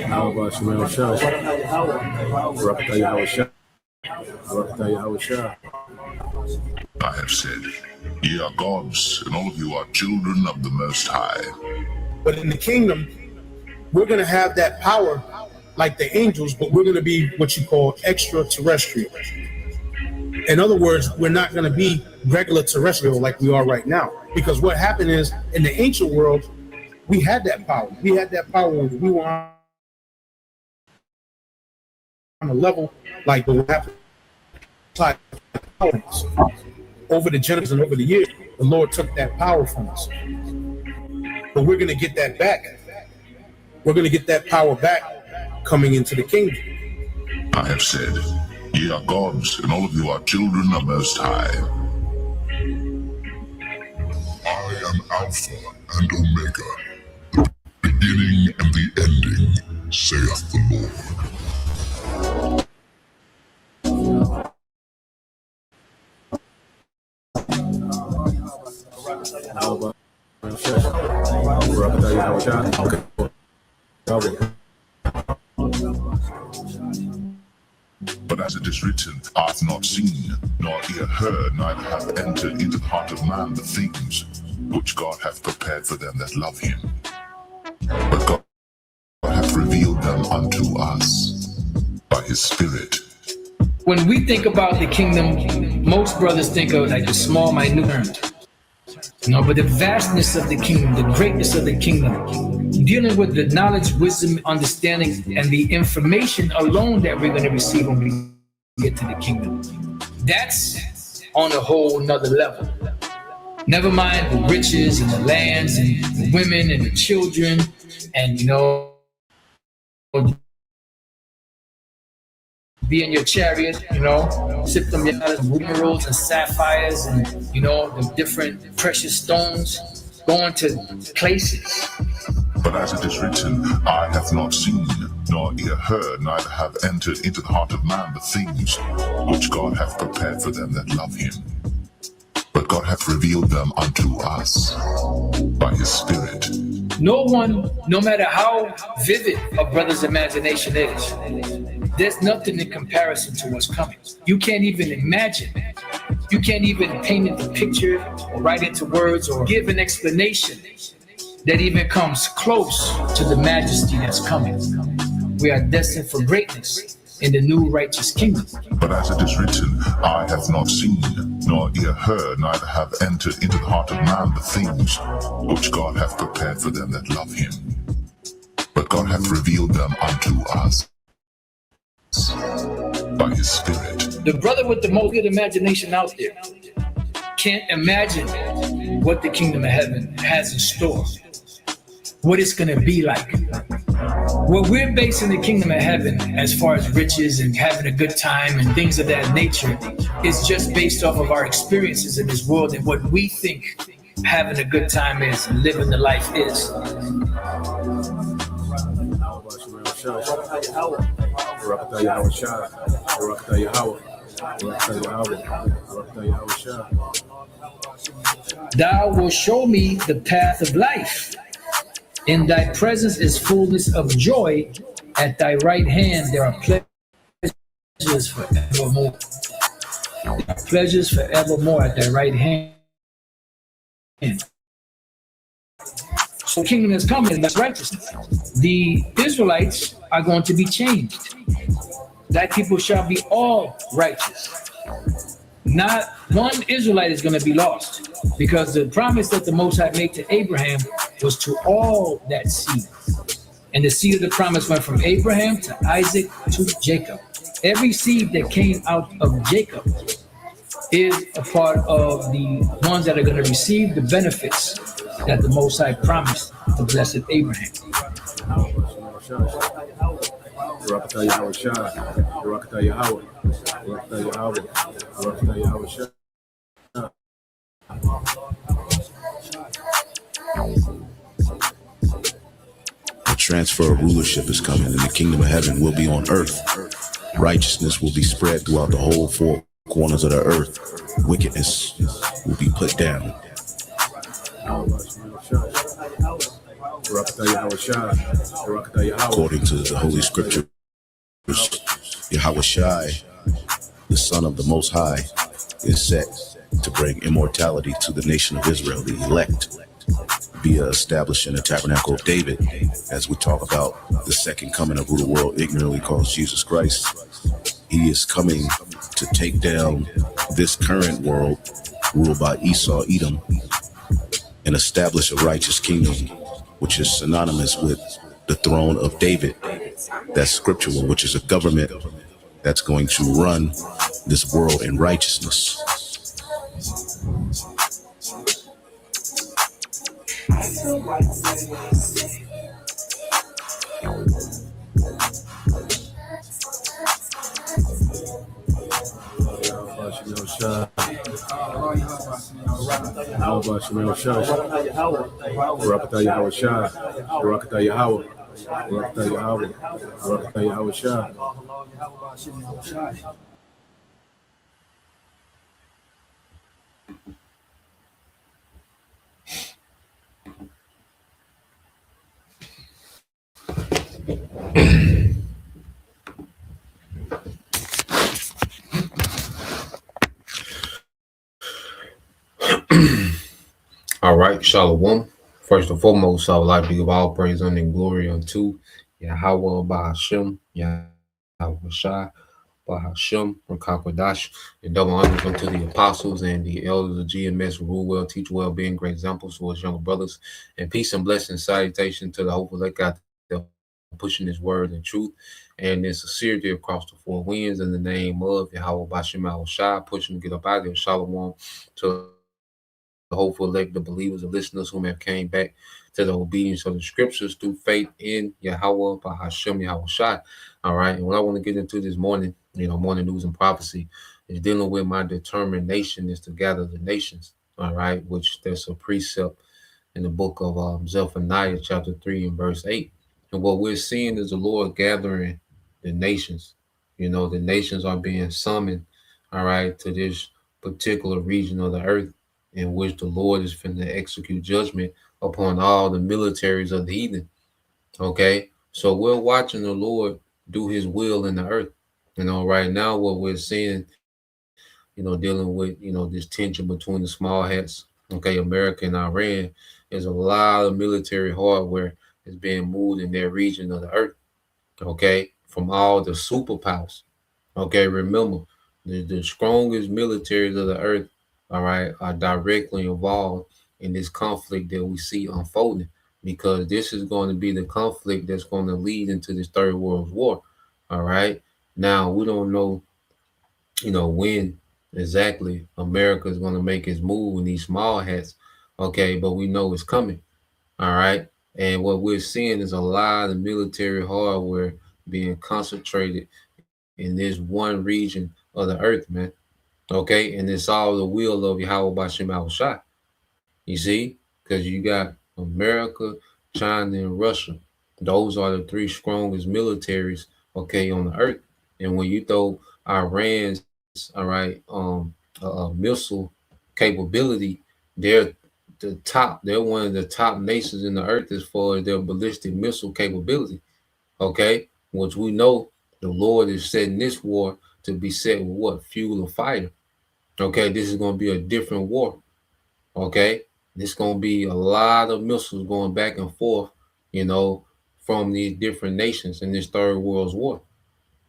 How about Shemel Shah? Barakatah Yahweh Shah. Barakatah Yahweh Shah. I have said, ye are gods, and all of you are children of the Most High. But in the kingdom, we're going to have that power like the angels, but we're going to be what you call extraterrestrial. In other words, we're not going to be regular terrestrial like we are right now. Because what happened is, in the ancient world, we had that power. We had that power when we were on a level like the over the generations and over the years. The Lord took that power from us. But we're going to get that back. We're going to get that power back coming into the kingdom. I have said, ye are gods, and all of you are children of Most High. I am Alpha and Omega, the beginning and the ending, saith the Lord. How about Barakatah Yahweh Shah? Okay. But as it is written, I have not seen, nor ear heard, neither hath entered into the heart of man the things which God hath prepared for them that love him. But God hath revealed them unto us by his Spirit. When we think about the kingdom, most brothers think of like the small, minute terms. No, but the vastness of the kingdom, the greatness of the kingdom, dealing with the knowledge, wisdom, understanding, and the information alone that we're going to receive when we get to the kingdom. That's on a whole nother level. Never mind the riches and the lands and the women and the children and, be in your chariot, sip them emeralds and sapphires and, the different precious stones, going to places. But as it is written, eye hath not seen, nor ear heard, neither have entered into the heart of man the things which God hath prepared for them that love him. But God hath revealed them unto us by his Spirit. No one, no matter how vivid a brother's imagination is, there's nothing in comparison to what's coming. You can't even imagine. You can't even paint it a picture or write it into words or give an explanation that even comes close to the majesty that's coming. We are destined for greatness in the new righteous kingdom. But as it is written, eye hath not seen, nor ear heard, neither have entered into the heart of man the things which God hath prepared for them that love him. But God hath revealed them unto us by his Spirit. The brother with the most good imagination out there can't imagine what the kingdom of heaven has in store, what it's going to be like. What we're basing the kingdom of heaven as far as riches and having a good time and things of that nature is just based off of our experiences in this world and what we think having a good time is and living the life is. Barakatah Yahweh Shah. Barakatah Yahweh. Barakatah Yahweh. Barakatah Yahweh Shah. Thou wilt show me the path of life. In thy presence is fullness of joy. At thy right hand there are pleasures forevermore. Pleasures forevermore at thy right hand. So the kingdom is coming, and that's righteousness. The Israelites are going to be changed. Thy people shall be all righteous. Not one Israelite is going to be lost, because the promise that the Most High made to Abraham was to all that seed. And the seed of the promise went from Abraham to Isaac to Jacob. Every seed that came out of Jacob is a part of the ones that are going to receive the benefits that the Most High promised to blessed Abraham. Barakatah Yahweh Shah. Barakatah Yahweh. Barakatah Yahweh. Barakatah Yahweh Shah. The transfer of rulership is coming, and the kingdom of heaven will be on earth. Righteousness will be spread throughout the whole four corners of the earth. Wickedness will be put down. Barakatah Yahweh Shai, Barakatah Yahweh, According to the Holy Scriptures, Yahweh Shai, the Son of the Most High, is set to bring immortality to the nation of Israel, the elect, via establishing the tabernacle of David, as we talk about the second coming of who the world ignorantly calls Jesus Christ. He is coming to take down this current world ruled by Esau, Edom, and establish a righteous kingdom, which is synonymous with the throne of David. That's scriptural, which is a government that's going to run this world in righteousness. Barakatah Yahweh Shai, Barakatah Yahweh, Barakatah Yahweh, Barakatah Yahweh Shai. All right, Shalom. First and foremost, I would like to give all praise and glory unto Yahweh Bahashem, Yahweh Shai, Bahashem, Rakakwadash, and double honors unto the apostles and the elders of GMS who rule well, teach well, being great examples to us younger brothers, and peace and blessing, salutation to the hopeful that got them pushing his word and truth and in sincerity across the four winds in the name of Yahweh Bahashem, Yahweh Shai, pushing to get up out of there. Shalom to the hopeful elect, the believers and listeners whom have came back to the obedience of the scriptures through faith in Yahweh Bahashem Yahweh Shai. All right. And what I want to get into this morning, morning news and prophecy, is dealing with my determination is to gather the nations. All right. Which there's a precept in the book of Zephaniah chapter 3 and verse 8. And what we're seeing is the Lord gathering the nations. The nations are being summoned, all right, to this particular region of the earth, in which the Lord is finna execute judgment upon all the militaries of the heathen. Okay, so we're watching the Lord do his will in the earth. Right now what we're seeing, dealing with, this tension between the small hats, okay, America and Iran, is a lot of military hardware is being moved in their region of the earth, okay, from all the superpowers. Okay, remember, the strongest militaries of the earth, all right, are directly involved in this conflict that we see unfolding, because this is going to be the conflict that's going to lead into this Third World War. All right. Now, we don't know, when exactly America is going to make its move in these small hats. Okay, but we know it's coming. All right. And what we're seeing is a lot of military hardware being concentrated in this one region of the earth, man. Okay, and it's all the will of Yahweh Bashem Yahweh Shai. You see, because you got America, China, and Russia. Those are the three strongest militaries, okay, on the earth. And when you throw Iran's, all right, missile capability, they're the top. They're one of the top nations in the earth as far as their ballistic missile capability. Okay, which we know the Lord is setting this war to be set with what? Fuel of fire. Okay, this is going to be a different war. Okay, this is going to be a lot of missiles going back and forth, from these different nations in this Third World War.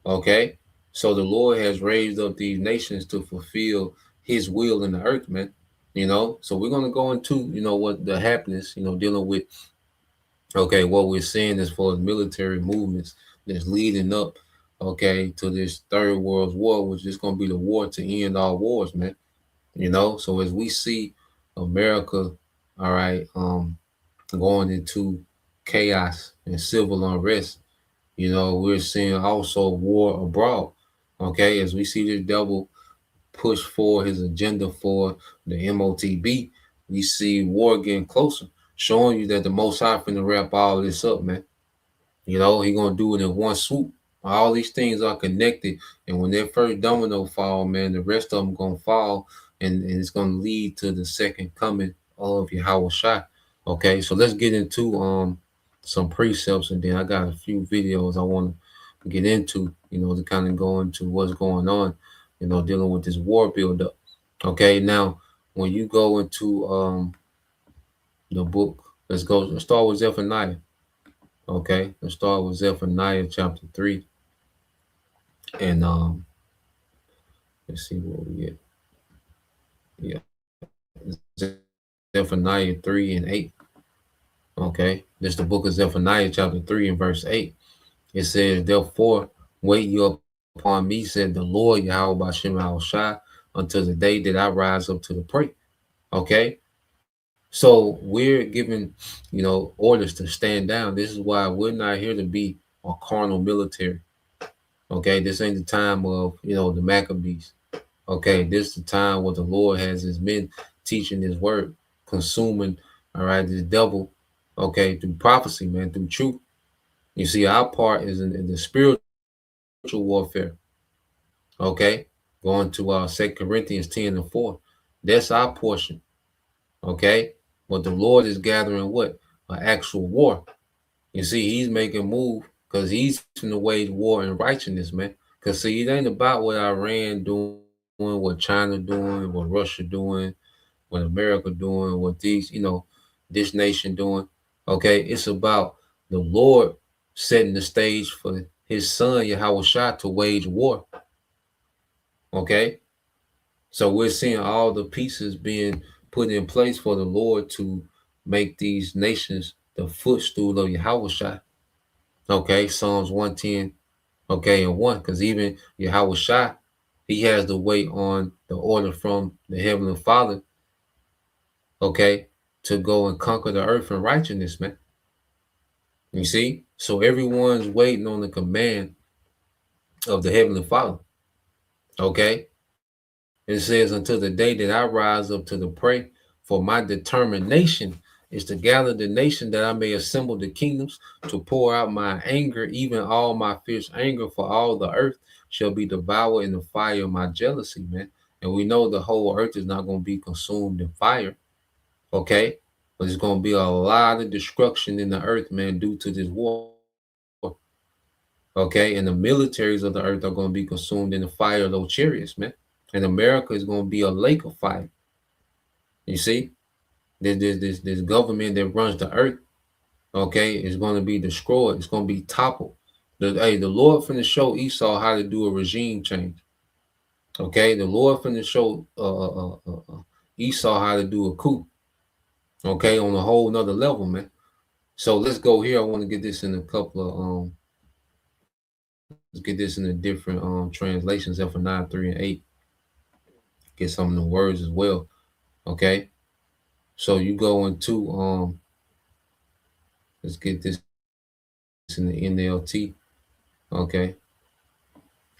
Okay, so the Lord has raised up these nations to fulfill his will in the earth, man. So we're going to go into, what the happiness, dealing with, okay, what we're seeing as far as military movements that's leading up, okay, to this Third World War, which is going to be the war to end all wars, man. So as we see America, all right, going into chaos and civil unrest, we're seeing also war abroad. Okay, as we see this devil push for his agenda for the MOTB, we see war getting closer, showing you that the Most High finna wrap all this up, man. He gonna do it in one swoop. All these things are connected, and when that first domino fall, man, the rest of them gonna fall, and it's gonna lead to the second coming of Yahweh Shai. Okay, so let's get into some precepts, and then I got a few videos I want to get into, to kind of go into what's going on, dealing with this war buildup. Okay, now when you go into the book, let's start with Zephaniah. Okay, let's start with Zephaniah chapter 3, and let's see what we get. Yeah, Zephaniah 3 and 8. Okay, this is the book of Zephaniah chapter 3 and verse 8. It says, "Therefore wait you upon me," said the Lord Yahweh Bashem Shai, "until the day that I rise up to the prey." Okay, so we're given, orders to stand down. This is why we're not here to be a carnal military. Okay, this ain't the time of, the Maccabees. Okay, this is the time where the Lord has his men teaching his word, consuming, all right, this devil, okay, through prophecy, man, through truth. You see, our part is in the spiritual warfare. Okay, going to 2 Corinthians 10 and 4. That's our portion. Okay, but the Lord is gathering what? An actual war. You see, he's making a move because he's in the wage war in righteousness, man. Because see, it ain't about what Iran doing, what China doing, what Russia doing, what America doing, what these, this nation doing. Okay, it's about the Lord setting the stage for his son Yahweh Shai to wage war. Okay, so we're seeing all the pieces being put in place for the Lord to make these nations the footstool of Yahweh Shai. Okay, Psalms 110, okay, and 1, because even Yahweh Shai, he has the weight on the order from the Heavenly Father, okay, to go and conquer the earth in righteousness, man. You see? So everyone's waiting on the command of the Heavenly Father, okay? It says, "Until the day that I rise up to the prey, for my determination is to gather the nation that I may assemble the kingdoms, to pour out my anger, even all my fierce anger, for all the earth shall be devoured in the fire of my jealousy," man. And we know the whole earth is not going to be consumed in fire, okay? But there's going to be a lot of destruction in the earth, man, due to this war. Okay, and the militaries of the earth are going to be consumed in the fire of those chariots, man. And America is going to be a lake of fire. You see, this government that runs the earth, okay, is going to be destroyed. It's going to be toppled. The Lord finna show Esau how to do a regime change. Okay, the Lord finna show Esau how to do a coup. Okay, on a whole nother level, man. So let's go here. I want to get this in a couple of let's get this in a different translations, Zephaniah 3 and 8. Get some of the words as well. Okay. So you go into let's get this in the NLT. Okay.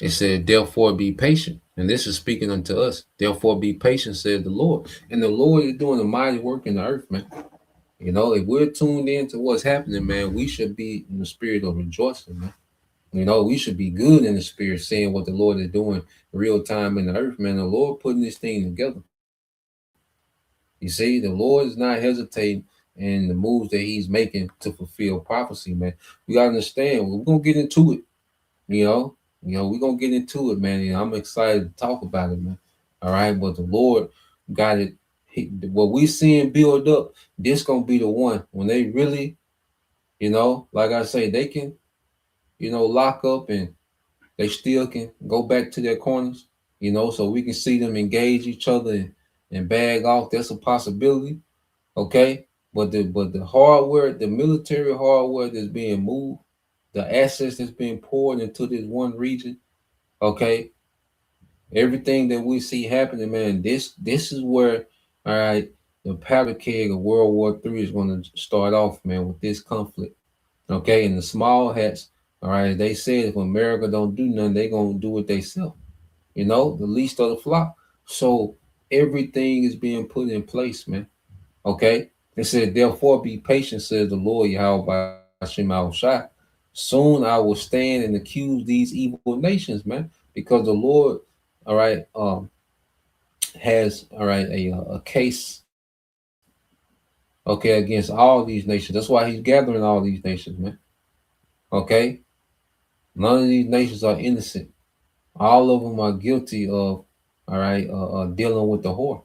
It said, "Therefore be patient." And this is speaking unto us. "Therefore be patient," said the Lord. And the Lord is doing a mighty work in the earth, man. If we're tuned in to what's happening, man, we should be in the spirit of rejoicing, man. We should be good in the spirit, seeing what the Lord is doing real time in the earth, man. The Lord putting this thing together. You see, the Lord is not hesitating in the moves that he's making to fulfill prophecy, man. We got to understand, we're going to get into it, we're going to get into it, man. I'm excited to talk about it, man. All right, but the Lord got it. What we seeing build up, this going to be the one when they really, like I say, they can, lock up and they still can go back to their corners, so we can see them engage each other and bag off. That's a possibility. Okay. But the hardware, the military hardware that's being moved, the assets that's being poured into this one region, okay, everything that we see happening, man, this is where, all right, the powder keg of World War III is going to start off, man, with this conflict. Okay, and the small hats, all right, they said if America don't do nothing, they going to do it themselves. The least of the flock. So everything is being put in place, man. Okay. It said, "Therefore be patient," says the Lord Yahweh Bashem Shai. "Soon I will stand and accuse these evil nations," man, because the Lord, all right, has, all right, a case, okay, against all these nations. That's why he's gathering all these nations, man. Okay? None of these nations are innocent. All of them are guilty of, all right, dealing with the whore.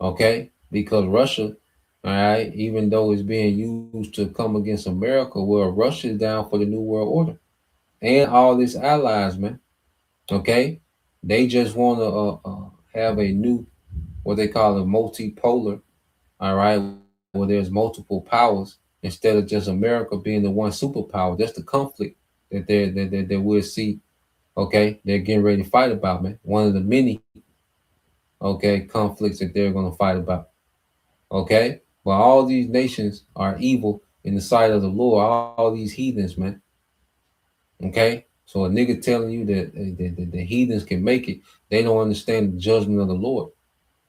Okay? Because Russia, all right, even though it's being used to come against America, well, Russia is down for the New World Order and all its allies, man. Okay? They just want to have a new, what they call a multipolar, all right, where there's multiple powers instead of just America being the one superpower. That's the conflict that we'll see. Okay, they're getting ready to fight about, man. One of the many, okay, conflicts that they're going to fight about. Okay, but all these nations are evil in the sight of the Lord. All these heathens, man. Okay, so a nigga telling you that the heathens can make it, they don't understand the judgment of the Lord.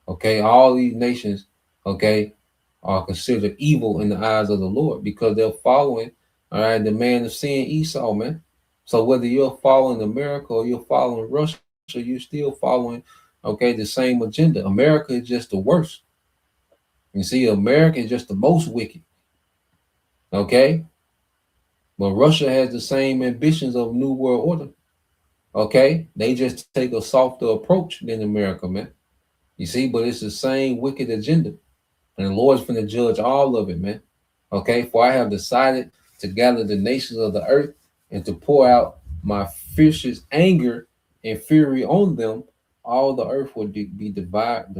Okay, all these nations, okay, are considered evil in the eyes of the Lord because they're following, all right, the man of sin, Esau, man. So whether you're following America or you're following Russia, you're still following, okay, the same agenda. America is just the worst. You see, America is just the most wicked. Okay, but Russia has the same ambitions of New World Order. Okay, they just take a softer approach than America, man. You see, but it's the same wicked agenda. And the Lord's finna judge all of it, man. Okay, for I have decided to gather the nations of the earth and to pour out my fiercest anger and fury on them. All the earth will be devoured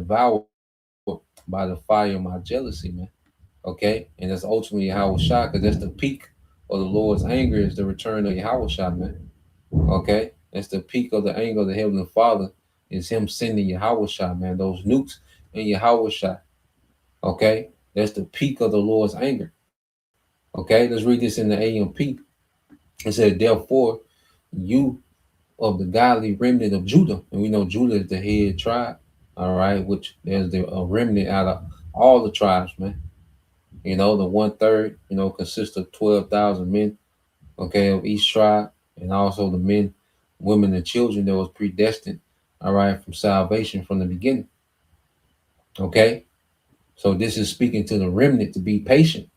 by the fire of my jealousy, man. Okay, and that's ultimately Yahweh, because that's the peak of the Lord's anger is the return of Yahweh, man. Okay, that's the peak of the anger of the Heavenly Father is Him sending Yahweh, man. Those nukes and Yahweh. Okay, that's the peak of the Lord's anger. Okay, let's read this in the AMP. It said, therefore, you of the godly remnant of Judah, and we know Judah is the head tribe, all right, which there's the remnant out of all the tribes, man. You know, the 1/3, you know, consists of 12,000 men, okay, of each tribe, and also the men, women, and children that was predestined, all right, from salvation from the beginning. Okay, so this is speaking to the remnant to be patient.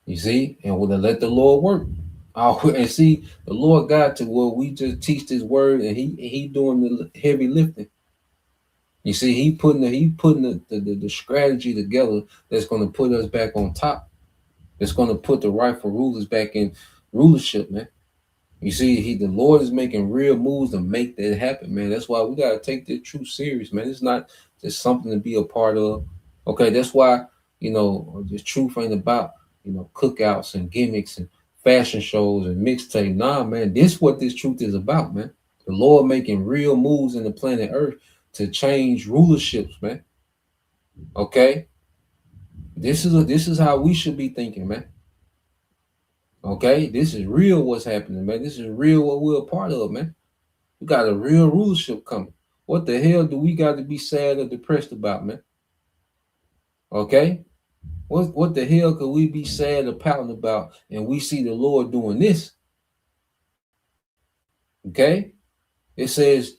You see, and we'll let the Lord work. And see, the Lord God to where we just teach this word, and He doing the heavy lifting. You see, He putting the strategy together that's going to put us back on top. That's going to put the rightful rulers back in rulership, man. You see, the Lord is making real moves to make that happen, man. That's why we got to take this truth serious, man. It's not just something to be a part of. Okay, that's why, you know, this truth ain't about, you know, cookouts and gimmicks and fashion shows and mixtape. Nah, man, this is what this truth is about, man. The Lord making real moves in the planet Earth to change rulerships, man. Okay, this is how we should be thinking, man. Okay, this is real what's happening, man. This is real what we're a part of, man. We got a real rulership coming. What the hell do we got to be sad or depressed about, man? Okay, what the hell could we be sad or pouting about? And we see the Lord doing this. Okay, it says,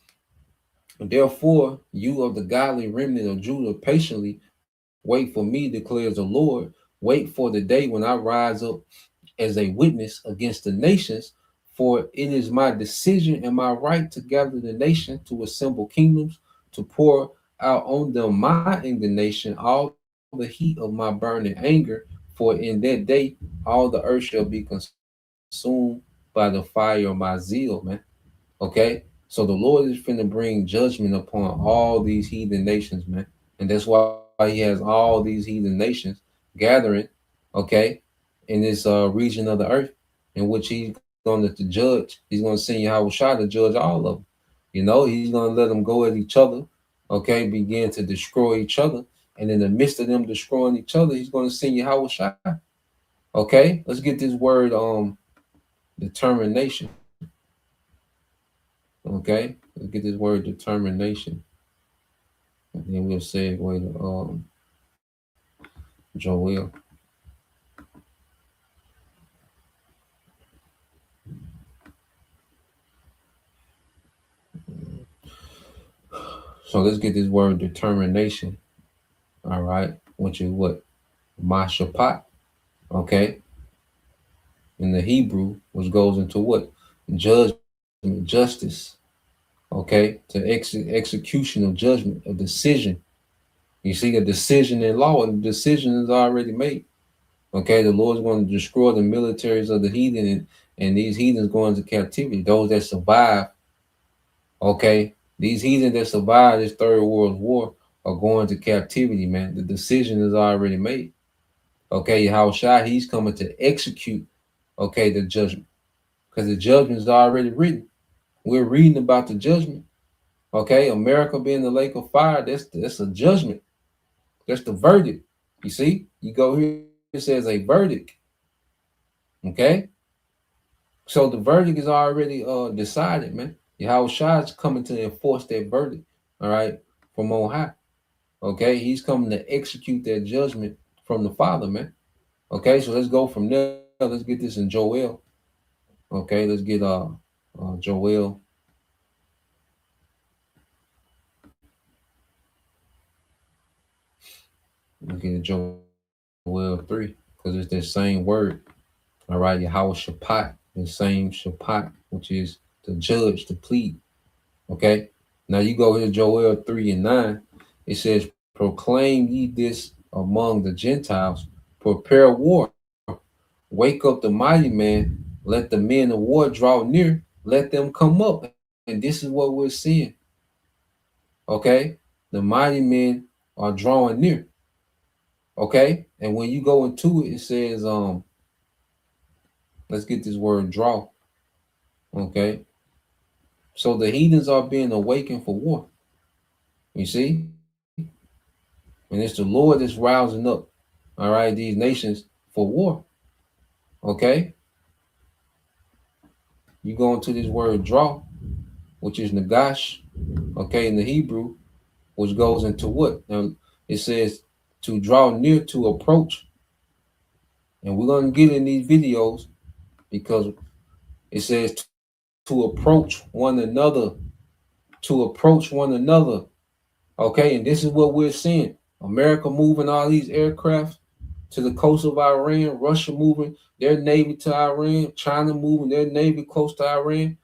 therefore, you of the godly remnant of Judah patiently wait for me, declares the Lord. Wait for the day when I rise up as a witness against the nations, for it is my decision and my right to gather the nation, to assemble kingdoms, to pour out on them my indignation, all the heat of my burning anger. For in that day all the earth shall be consumed by the fire of my zeal, man. Okay, so the Lord is finna bring judgment upon all these heathen nations, man, and that's why He has all these heathen nations gathering, okay, in this region of the earth, in which He's going to judge. He's going to send Yahweh to judge all of them. You know, He's going to let them go at each other, okay, begin to destroy each other, and in the midst of them destroying each other, He's going to send Yahweh. Okay, let's get this word determination. Okay, let's get this word determination, and then we'll segue to Joel. So let's get this word determination. All right, which is what? Mashapat, okay, in the Hebrew, which goes into what? Judgment, justice, okay, to execution of judgment, a decision. You see, a decision in law, and the decision is already made. Okay, the Lord's going to destroy the militaries of the heathen, and these heathens go into captivity. Those that survive, okay, these heathens that survive this Third World War are going to captivity, man. The decision is already made. Okay, Yahushua, he's coming to execute, okay, the judgment. Because the judgment is already written. We're reading about the judgment. Okay, America being the lake of fire, that's a judgment. That's the verdict. You see, you go here, it says a verdict. Okay, so the verdict is already decided, man. Yahushua is coming to enforce that verdict. All right, from on high. Okay, he's coming to execute that judgment from the Father, man. Okay, so let's go from there. Let's get this in Joel. Okay, let's get Joel. Let's get Joel 3, because it's the same word. All right, Yahweh Shaphat, the same Shaphat, which is to judge, to plead. Okay, now you go here, Joel 3 and 9. It says, proclaim ye this among the Gentiles, prepare war, wake up the mighty man, let the men of war draw near, let them come up. And this is what we're seeing. Okay, the mighty men are drawing near. Okay, and when you go into it, it says, let's get this word draw. Okay, so the heathens are being awakened for war. You see, and it's the Lord that's rousing up, all right, these nations for war. Okay, you go into this word draw, which is nagash, okay, in the Hebrew, which goes into what? Now, it says to draw near, to approach. And we're going to get in these videos because it says to approach one another, to approach one another. Okay, and this is what we're seeing. America moving all these aircraft to the coast of Iran, Russia moving their navy to Iran, China moving their navy close to Iran.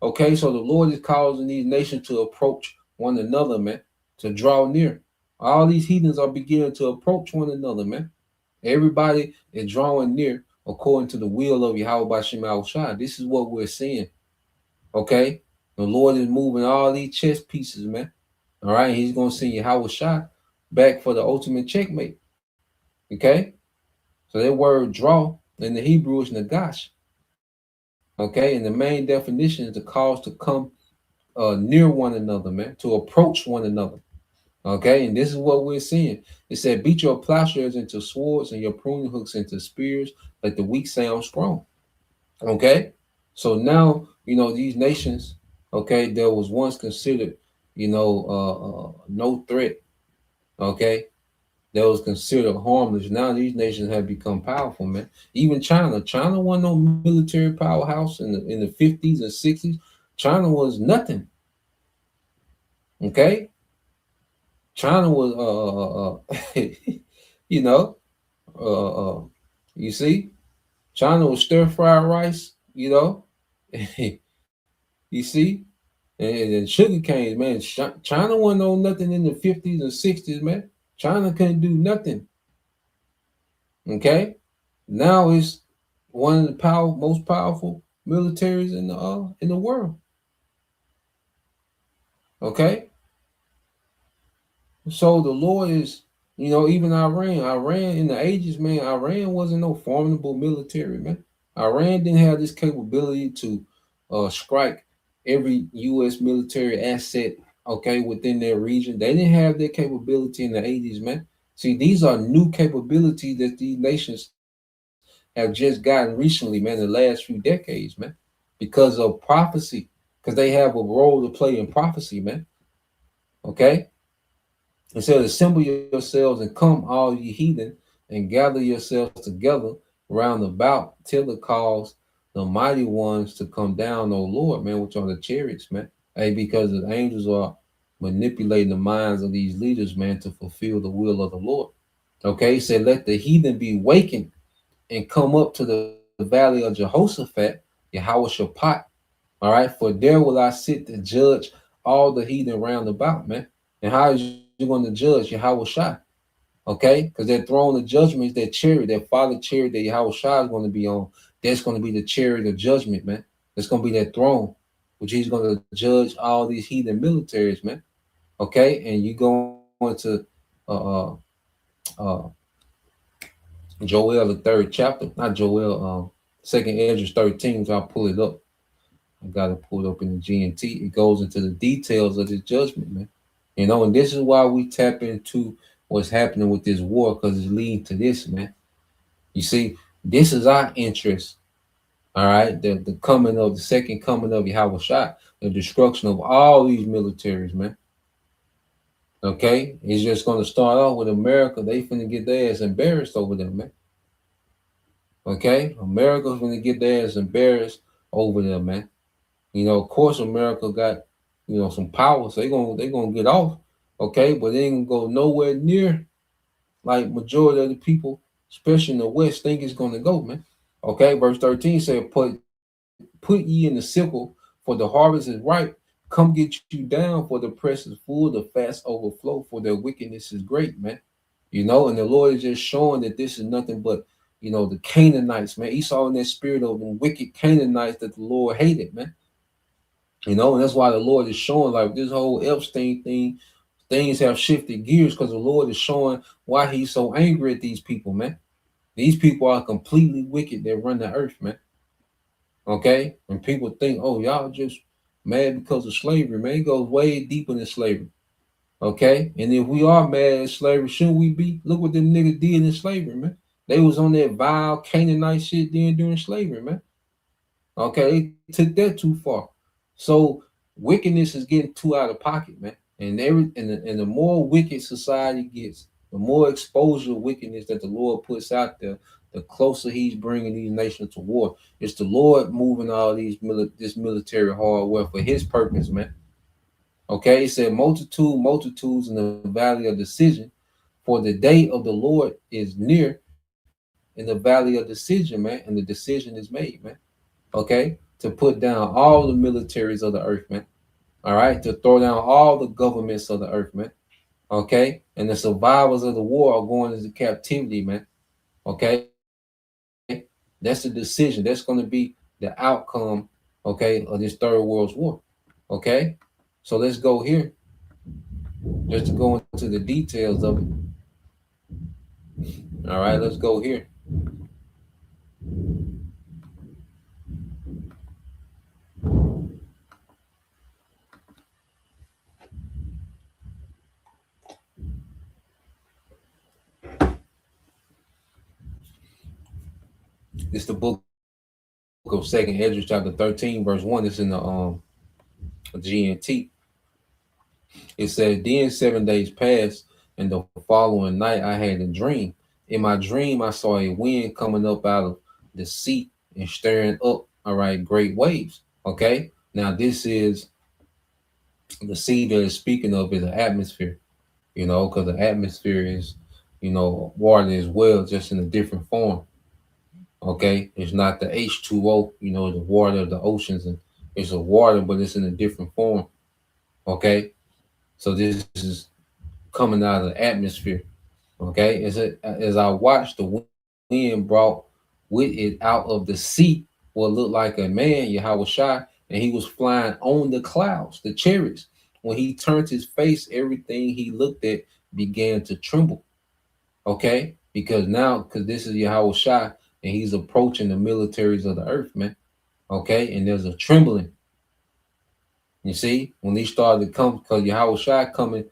Okay, so the Lord is causing these nations to approach one another, man, to draw near. All these heathens are beginning to approach one another, man. Everybody is drawing near according to the will of Yahweh Bashim Al-Shai. This is what we're seeing. Okay, the Lord is moving all these chess pieces, man. All right, he's going to send Yahweh Shai back for the ultimate checkmate. Okay, so that word draw in the Hebrew is nagash. Okay, and the main definition is the cause to come near one another, man, to approach one another. Okay, and this is what we're seeing. It said, beat your plowshares into swords and your pruning hooks into spears, let the weak sound strong. Okay, so now, you know, these nations, okay, that was once considered, you know, no threat, okay, that was considered harmless. Now these nations have become powerful, man. Even China wasn't no military powerhouse in the 50s and 60s. China was nothing. Okay, China was you know, you see, China was stir-fried rice, you know. You see, and sugar canes, man. China wasn't on nothing in the 50s and 60s, man. China couldn't do nothing. Okay, now it's one of the most powerful militaries in the world. Okay, so the Lord is, you know, even Iran in the ages, man. Iran wasn't no formidable military, man. Iran didn't have this capability to strike every U.S. military asset, okay, within their region. They didn't have that capability in the 80s, man. See, these are new capabilities that these nations have just gotten recently, man, in the last few decades, man, because of prophecy, because they have a role to play in prophecy, man. Okay? It says, assemble yourselves and come, all ye heathen, and gather yourselves together round about till it calls the mighty ones to come down, O Lord, man, which are the chariots, man. Hey, because the angels are manipulating the minds of these leaders, man, to fulfill the will of the Lord. Okay, he said, let the heathen be wakened and come up to the valley of Jehoshaphat, Yahweh Shaphat. All right, for there will I sit to judge all the heathen round about, man. And how is you going to judge Yahweh Shai? Okay, because that throne of judgment is that chariot, that father chariot that Yahweh Shai is going to be on. That's going to be the chariot of judgment, man. That's going to be that throne, which he's going to judge all these heathen militaries, man. Okay, and you go into uh, uh, Joel, the third chapter, not Joel, second Ezra 13, so I'll pull it up. I got it pulled up in the GNT. It goes into the details of this judgment, man. You know, and this is why we tap into what's happening with this war, because it's leading to this, man. You see, this is our interest. All right, the coming of the second coming of Yahweh Shai, the destruction of all these militaries, man. Okay, it's just going to start off with America. They finna get their ass embarrassed over them, man. Okay, America's gonna get their ass embarrassed over them, man. You know, of course, America got, you know, some power, so they gonna get off, okay, but they ain't gonna go nowhere near like majority of the people, especially in the West, think it's gonna go, man. Okay, verse 13 said, put ye in the sickle, for the harvest is ripe. Come get you down, for the press is full, the fast overflow, for their wickedness is great, man. You know, and the Lord is just showing that this is nothing but, you know, the Canaanites, man. Esau in that spirit of the wicked Canaanites that the Lord hated, man. You know, and that's why the Lord is showing, like, this whole Epstein thing, things have shifted gears because the Lord is showing why he's so angry at these people, man. These people are completely wicked that run the earth, man. Okay? And people think, oh, y'all just mad because of slavery, man. It goes way deeper than slavery. Okay? And if we are mad at slavery, shouldn't we be? Look what them niggas did in slavery, man. They was on that vile Canaanite shit then during slavery, man. Okay? They took that too far. So wickedness is getting too out of pocket, man. And the more wicked society gets, the more exposure of wickedness that the Lord puts out there, the closer he's bringing these nations to war. It's the Lord moving all this military hardware for his purpose, man. Okay, it said multitudes in the valley of decision, for the day of the Lord is near in the valley of decision, man, and the decision is made, man. Okay, to put down all the militaries of the earth, man. All right, to throw down all the governments of the earth, man. Okay, and the survivors of the war are going into captivity, man. Okay, that's the decision. That's going to be the outcome, okay, of this third world war. Okay, so let's go here, just to go into the details of it. All right, let's go here. It's the book of Second Ezra, chapter 13, verse 1. It's in the GNT. It said, then 7 days passed, and the following night I had a dream. In my dream, I saw a wind coming up out of the sea and stirring up, all right, great waves. Okay, now this is the sea that is speaking of is an atmosphere, you know, because the atmosphere is, you know, water as well, just in a different form. Okay, it's not the H2O, you know, the water of the oceans, and it's a water, but it's in a different form. Okay, so this is coming out of the atmosphere. Okay, as I watched, the wind brought with it out of the sea what looked like a man, Yahweh Shai, and he was flying on the clouds, the chariots. When he turned his face, everything he looked at began to tremble. Okay, because this is Yahweh Shai, and he's approaching the militaries of the earth, man. Okay, and there's a trembling. You see, when he started to come, because Yahweh Shai coming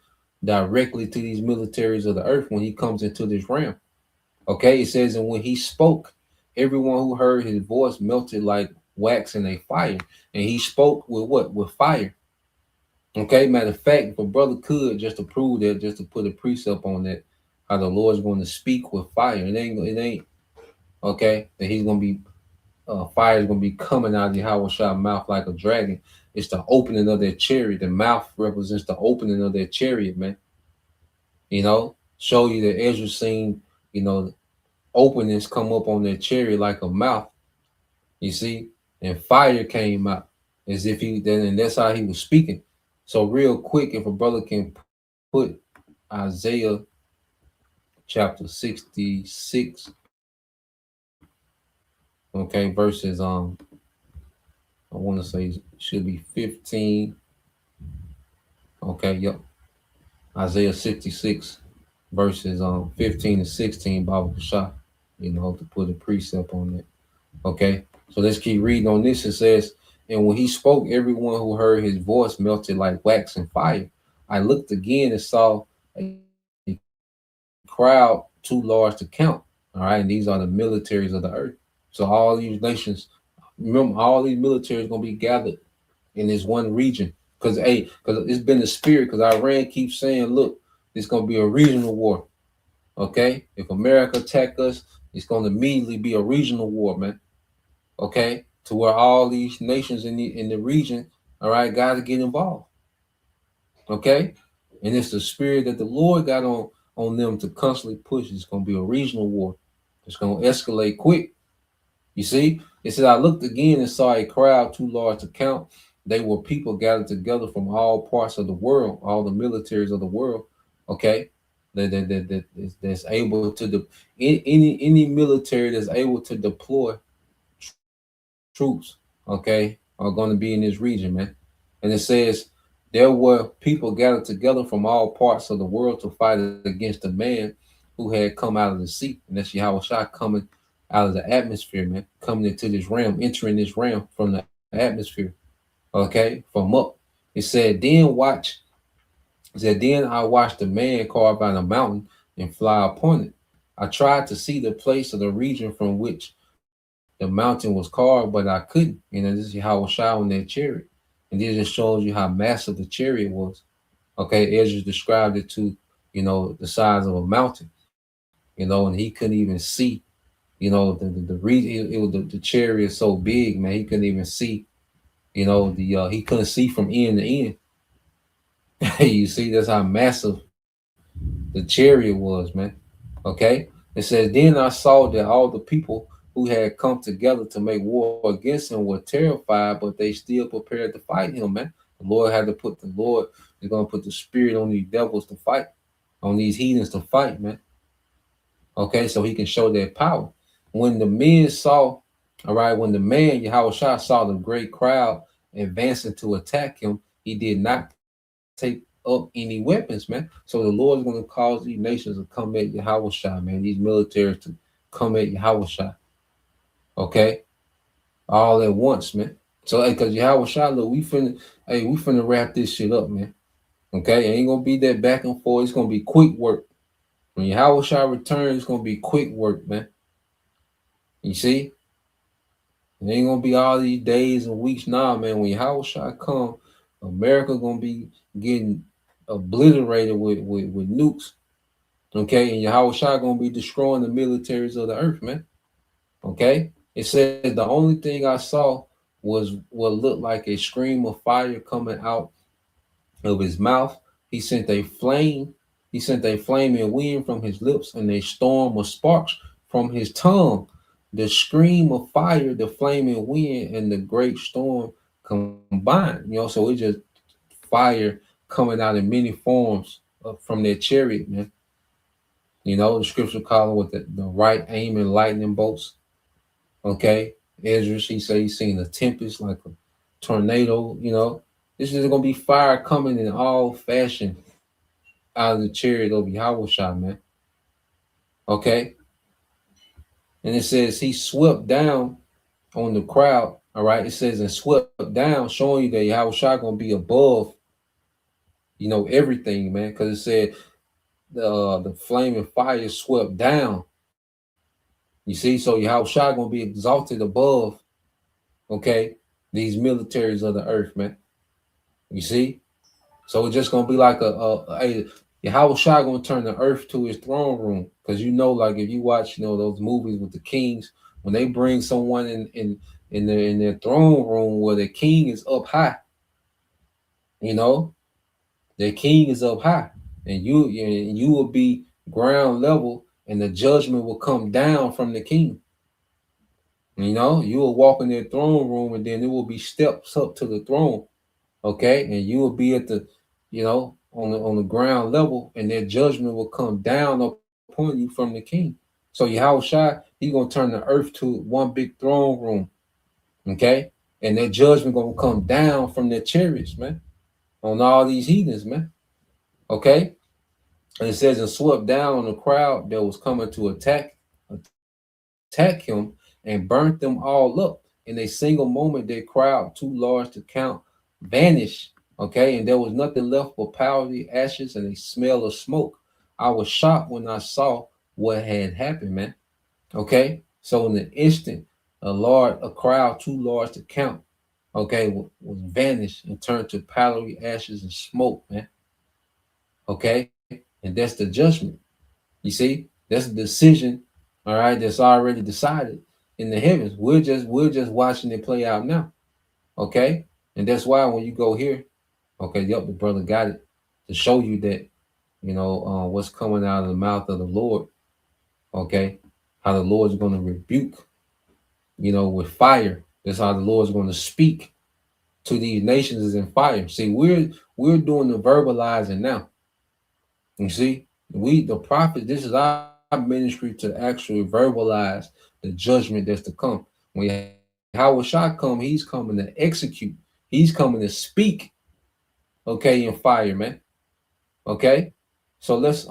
directly to these militaries of the earth when he comes into this realm. Okay, it says, and when he spoke, everyone who heard his voice melted like wax in a fire. And he spoke with what? With fire. Okay, matter of fact, if a brother could, just to prove that, just to put a precept on that, how the Lord's going to speak with fire. It ain't okay, that he's going to be fire is going to be coming out of Yahweh Shai's mouth like a dragon. It's the opening of their chariot. The mouth represents the opening of their chariot, man. You know, Show you that Ezra seen, you know, openings come up on their chariot like a mouth, you see, and fire came out as if he then, and that's how he was speaking. So real quick, if a brother can put Isaiah chapter 66, okay, verses I want to say should be 15. Okay, yep. Isaiah 66 verses 15 to 16, Baba Kashah, you know, to put a precept on it. Okay, so let's keep reading on this. It says, and when he spoke, everyone who heard his voice melted like wax and fire. I looked again and saw a crowd too large to count. All right, and these are the militaries of the earth. So all these nations, remember, all these militaries gonna be gathered in this one region. Because it's been the spirit. Because Iran keeps saying, look, it's gonna be a regional war. Okay, if America attack us, it's gonna immediately be a regional war, man. Okay, to where all these nations in the region, all right, got to get involved. Okay, and it's the spirit that the Lord got on them to constantly push. It's gonna be a regional war. It's gonna escalate quick. You see, it said, I looked again and saw a crowd too large to count. They were people gathered together from all parts of the world, all the militaries of the world. Okay, that's able to any military that's able to deploy troops, okay, are going to be in this region, man. And it says there were people gathered together from all parts of the world to fight against the man who had come out of the sea. And that's Yahweh Shah coming out of the atmosphere, man, coming into this realm, entering this realm from the atmosphere, okay, from up. It said, then I watched the man carve out a mountain and fly upon it. I tried to see the place of the region from which the mountain was carved, but I couldn't. You know, this is how it was shot on that chariot. And this just shows you how massive the chariot was. Okay, Ezra described it to, you know, the size of a mountain, you know, and he couldn't even see, you know, the region. It was the chariot so big, man, he couldn't even see, you know, he couldn't see from end to end. You see, that's how massive the chariot was, man. Okay, it says, then I saw that all the people who had come together to make war against him were terrified, but they still prepared to fight him, man. The Lord is going to put the spirit on these devils to fight, on these heathens to fight, man. Okay, so he can show their power. When the men saw, all right, when the man, Yahweh Shah, saw the great crowd advancing to attack him, he did not take up any weapons, man. So the Lord is going to cause these nations to come at Yahweh Shah, man. These militaries to come at Yahweh Shah. Okay, all at once, man. So, because Yahweh Shah, look, we finna wrap this shit up, man. Okay, it ain't gonna be that back and forth. It's gonna be quick work. When Yahweh Shah returns, it's gonna be quick work, man. You see, it ain't gonna be all these days and weeks. Nah, man. When Yahweh Shah come, America gonna be getting obliterated with nukes. Okay, and Yahweh Shah gonna be destroying the militaries of the earth, man. Okay. It said the only thing I saw was what looked like a scream of fire coming out of his mouth. He sent a flaming wind from his lips and a storm of sparks from his tongue. The scream of fire, the flaming wind, and the great storm combined. You know, so it's just fire coming out in many forms from their chariot, man. You know, the scripture call it with the right aim and lightning bolts. Okay, Ezra, he said he's seen a tempest like a tornado. You know, this is gonna be fire coming in all fashion out of the chariot of Yahweh Shah, man. Okay, and it says he swept down on the crowd. All right, it says and swept down, showing you that Yahweh Shah gonna be above, you know, everything, man. Because it said the flaming fire swept down. You see, so Yahweh Shah gonna be exalted above, okay, these militaries of the earth, man. You see, so it's just gonna be like a Yahweh Shah gonna turn the earth to his throne room, because you know, like if you watch, you know, those movies with the kings, when they bring someone in their throne room where the king is up high, you know, the king is up high, and you will be ground level, and the judgment will come down from the king. You know, you will walk in their throne room, and then there will be steps up to the throne. Okay, and you will be at the, on the ground level, and their judgment will come down upon you from the king. So Yahushua, he's gonna turn the earth to one big throne room. Okay, and their judgment gonna come down from their chariots, man, on all these heathens, man. Okay, and it says, and swept down on the crowd that was coming to attack him, and burnt them all up. In a single moment, their crowd, too large to count, vanished. Okay, and there was nothing left but powdery ashes and a smell of smoke. I was shocked when I saw what had happened, man. Okay, so in the instant, a crowd too large to count, okay, was vanished and turned to powdery ashes and smoke, man. Okay, and that's the judgment. You see, that's a decision, all right, that's already decided in the heavens. We're just watching it play out now. Okay, and that's why when you go here, okay, yep, the brother got it to show you that, what's coming out of the mouth of the Lord. Okay, how the Lord's going to rebuke, with fire. That's how the Lord's going to speak to these nations is in fire. See, we're doing the verbalizing now. You see, the prophet, this is our ministry to actually verbalize the judgment that's to come. When Yahushua come, he's coming to execute. He's coming to speak. Okay, in fire, man. Okay, so let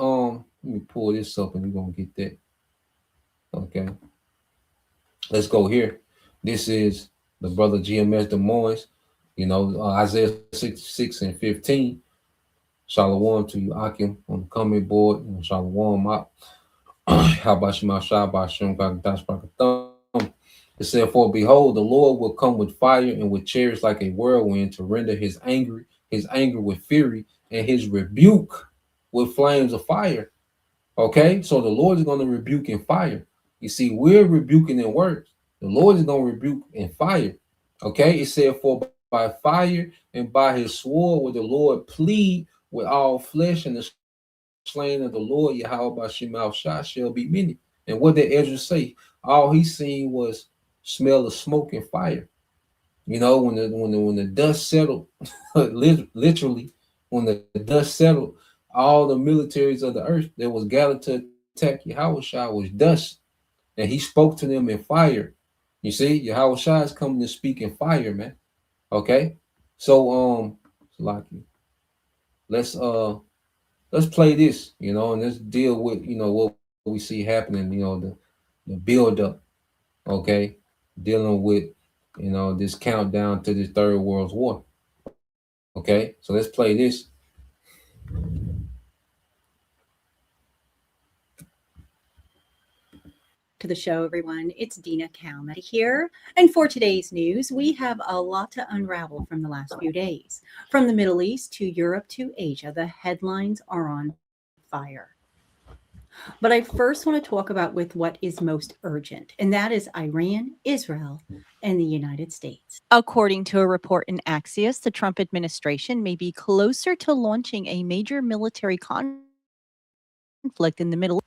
me pull this up and we're gonna get that. Okay, let's go here. This is the brother GMS Des Moines, Isaiah 66 and 15. Shalom to you, Akim, on the comment board. And shalom out. How about you, It said, for behold, the Lord will come with fire and with chariots like a whirlwind to render his anger with fury, and his rebuke with flames of fire. Okay, so the Lord is going to rebuke in fire. You see, we're rebuking in words. The Lord is going to rebuke in fire. Okay, it said, for by fire and by his sword will the Lord plead with all flesh, and the slain of the Lord Yahweh Shemau Shah shall be many. And what did Ezra say? All he seen was smell of smoke and fire. When the dust settled, literally, when the dust settled, all the militaries of the earth that was gathered to attack Yahushua was dust, and he spoke to them in fire. You see, Yahushua is coming to speak in fire, man. Okay, so let's play this, and let's deal with what we see happening, the build up, okay, dealing with this countdown to this third world war. Okay, so let's play this. To the show, everyone. It's Dina Kalmety here. And for today's news, we have a lot to unravel from the last few days. From the Middle East to Europe to Asia, the headlines are on fire. But I first want to talk about what is most urgent, and that is Iran, Israel, and the United States. According to a report in Axios, the Trump administration may be closer to launching a major military conflict in the Middle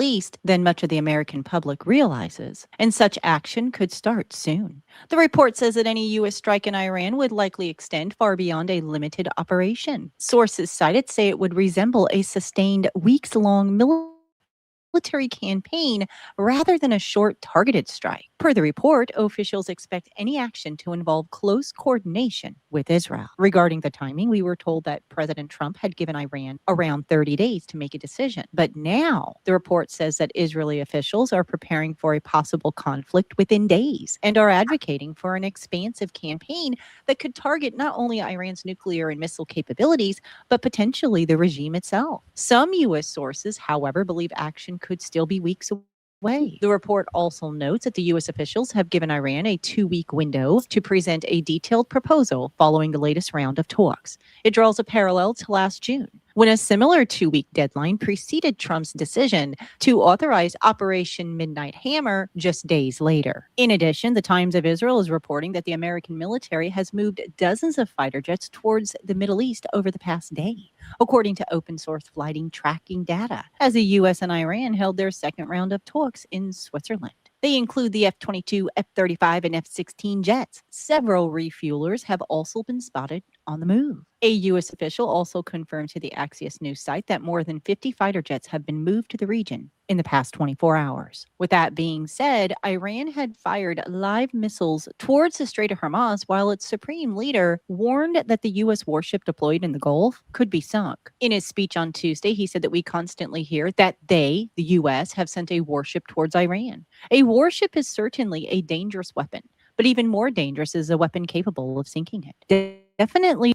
East than much of the American public realizes, and such action could start soon. The report says that any U.S. strike in Iran would likely extend far beyond a limited operation. Sources cited say it would resemble a sustained weeks-long military campaign rather than a short targeted strike. Per the report, officials expect any action to involve close coordination with Israel. Regarding the timing, we were told that President Trump had given Iran around 30 days to make a decision. But now the report says that Israeli officials are preparing for a possible conflict within days and are advocating for an expansive campaign that could target not only Iran's nuclear and missile capabilities, but potentially the regime itself. Some U.S. sources, however, believe action could still be weeks away. The report also notes that the U.S. officials have given Iran a 2-week window to present a detailed proposal following the latest round of talks. It draws a parallel to last June, when a similar 2-week deadline preceded Trump's decision to authorize Operation Midnight Hammer just days later. In addition, the Times of Israel is reporting that the American military has moved dozens of fighter jets towards the Middle East over the past day, according to open source flighting tracking data, as the U.S. and Iran held their second round of talks in Switzerland. They include the F-22, F-35, and F-16 jets. Several refuelers have also been spotted on the move. A U.S. official also confirmed to the Axios news site that more than 50 fighter jets have been moved to the region in the past 24 hours. With that being said, Iran had fired live missiles towards the Strait of Hormuz while its supreme leader warned that the U.S. warship deployed in the Gulf could be sunk. In his speech on Tuesday, he said that we constantly hear that they, the U.S., have sent a warship towards Iran. A warship is certainly a dangerous weapon, but even more dangerous is a weapon capable of sinking it. Definitely.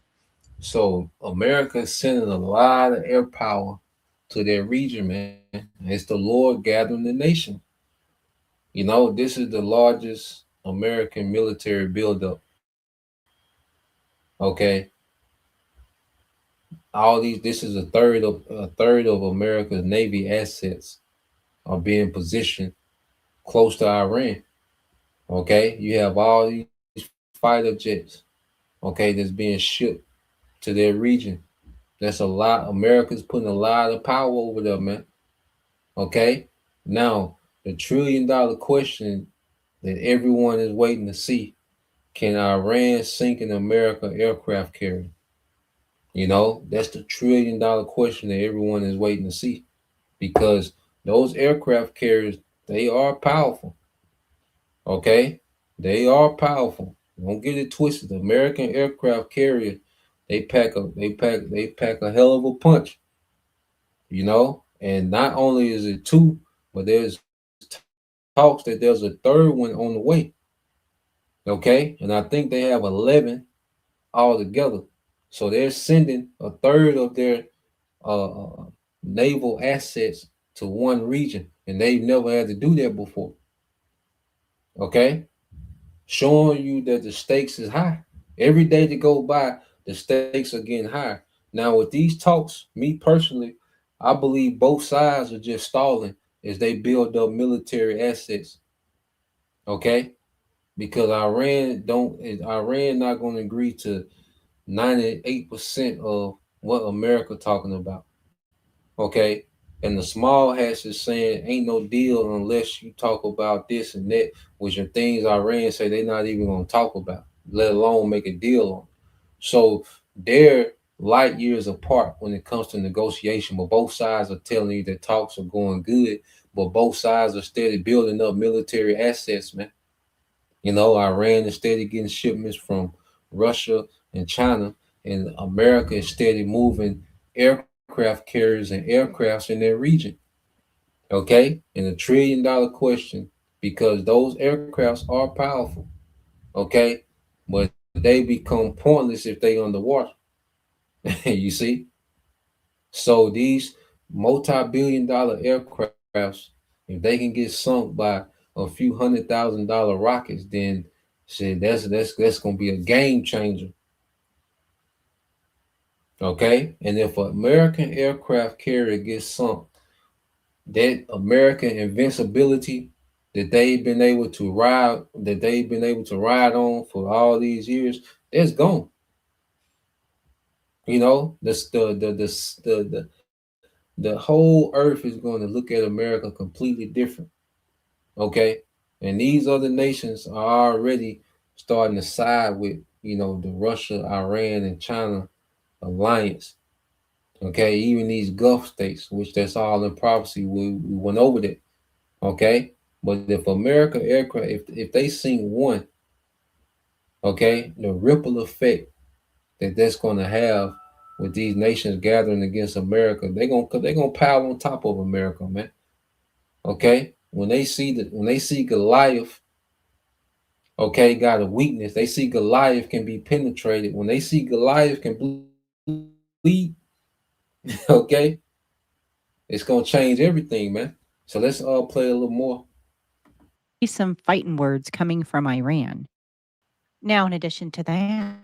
So America is sending a lot of air power to their region, man. It's the Lord gathering the nation. You know, this is the largest American military buildup. Okay. This is a third of America's Navy assets are being positioned close to Iran. Okay. You have all these fighter jets, okay, that's being shipped to their region. That's a lot. America's putting a lot of power over there, man. Okay. Now, the $1 trillion question that everyone is waiting to see: can Iran sink an American aircraft carrier? You know, that's the $1 trillion question that everyone is waiting to see, because those aircraft carriers, they are powerful. Okay, they are powerful. Don't get it twisted. The American aircraft carrier, they pack a hell of a punch. You know, and not only is it two, but there's talks that there's a third one on the way. Okay, and I think they have 11 altogether. So they're sending a third of their naval assets to one region, and they've never had to do that before. Okay, showing you that the stakes is high. Every day that go by, the stakes are getting higher. Now with these talks, me personally, I believe both sides are just stalling as they build up military assets. Okay, because Iran not going to agree to 98% of what America talking about. Okay, and the small hats is saying ain't no deal unless you talk about this and that, which are things Iran say they're not even going to talk about, let alone make a deal on. So they're light years apart when it comes to negotiation, but both sides are telling you that talks are going good, but both sides are steady building up military assets, man. You know, Iran is steady getting shipments from Russia and China, and America is steady moving aircraft carriers and aircrafts in their region. Okay, and a $1 trillion question, because those aircrafts are powerful. Okay, but they become pointless if they underwater. You see, so these multi-billion-dollar aircrafts, if they can get sunk by a few $100,000 rockets, then shit, that's gonna be a game changer. Okay, and if an American aircraft carrier gets sunk, that American invincibility that they've been able to ride on for all these years, it's gone. You know, the whole earth is going to look at America completely different. Okay, and these other nations are already starting to side with, you know, the Russia, Iran, and China alliance. Okay, even these Gulf states, which that's all in prophecy, we went over that. Okay, but if America aircraft, if they sink one, okay, the ripple effect that's going to have with these nations gathering against America, they're gonna pile on top of America, man. Okay, when they see Goliath, okay, got a weakness. They see Goliath can be penetrated. When they see Goliath can bleed, okay, it's gonna change everything, man. So let's play a little more. Some fighting words coming from Iran. Now, in addition to that,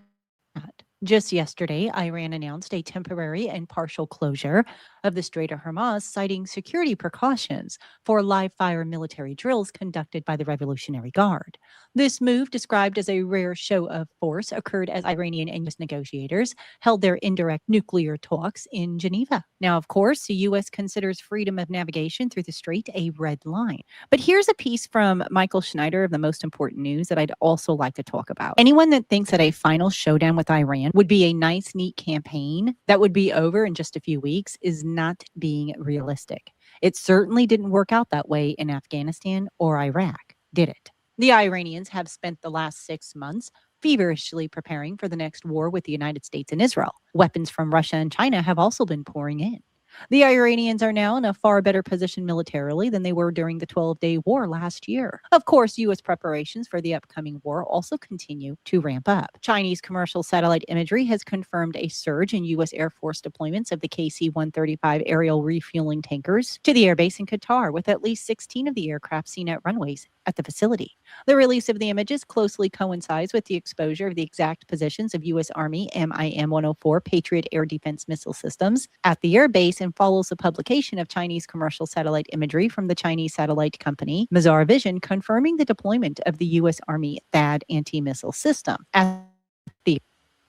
Just yesterday, Iran announced a temporary and partial closure of the Strait of Hormuz, citing security precautions for live fire military drills conducted by the Revolutionary Guard. This move, described as a rare show of force, occurred as Iranian and U.S. negotiators held their indirect nuclear talks in Geneva. Now, of course, the U.S. considers freedom of navigation through the strait a red line. But here's a piece from Michael Schneider of the Most Important News that I'd also like to talk about. Anyone that thinks that a final showdown with Iran would be a nice, neat campaign that would be over in just a few weeks is not being realistic. It certainly didn't work out that way in Afghanistan or Iraq, did it? The Iranians have spent the last 6 months feverishly preparing for the next war with the United States and Israel. Weapons from Russia and China have also been pouring in. The Iranians are now in a far better position militarily than they were during the 12-day war last year. Of course, U.S. preparations for the upcoming war also continue to ramp up. Chinese commercial satellite imagery has confirmed a surge in U.S. Air Force deployments of the KC-135 aerial refueling tankers to the airbase in Qatar, with at least 16 of the aircraft seen at runways at the facility. The release of the images closely coincides with the exposure of the exact positions of U.S. Army MIM-104 Patriot air defense missile systems at the airbase and follows the publication of Chinese commercial satellite imagery from the Chinese satellite company Mazar Vision, confirming the deployment of the U.S. Army THAAD anti-missile system at the.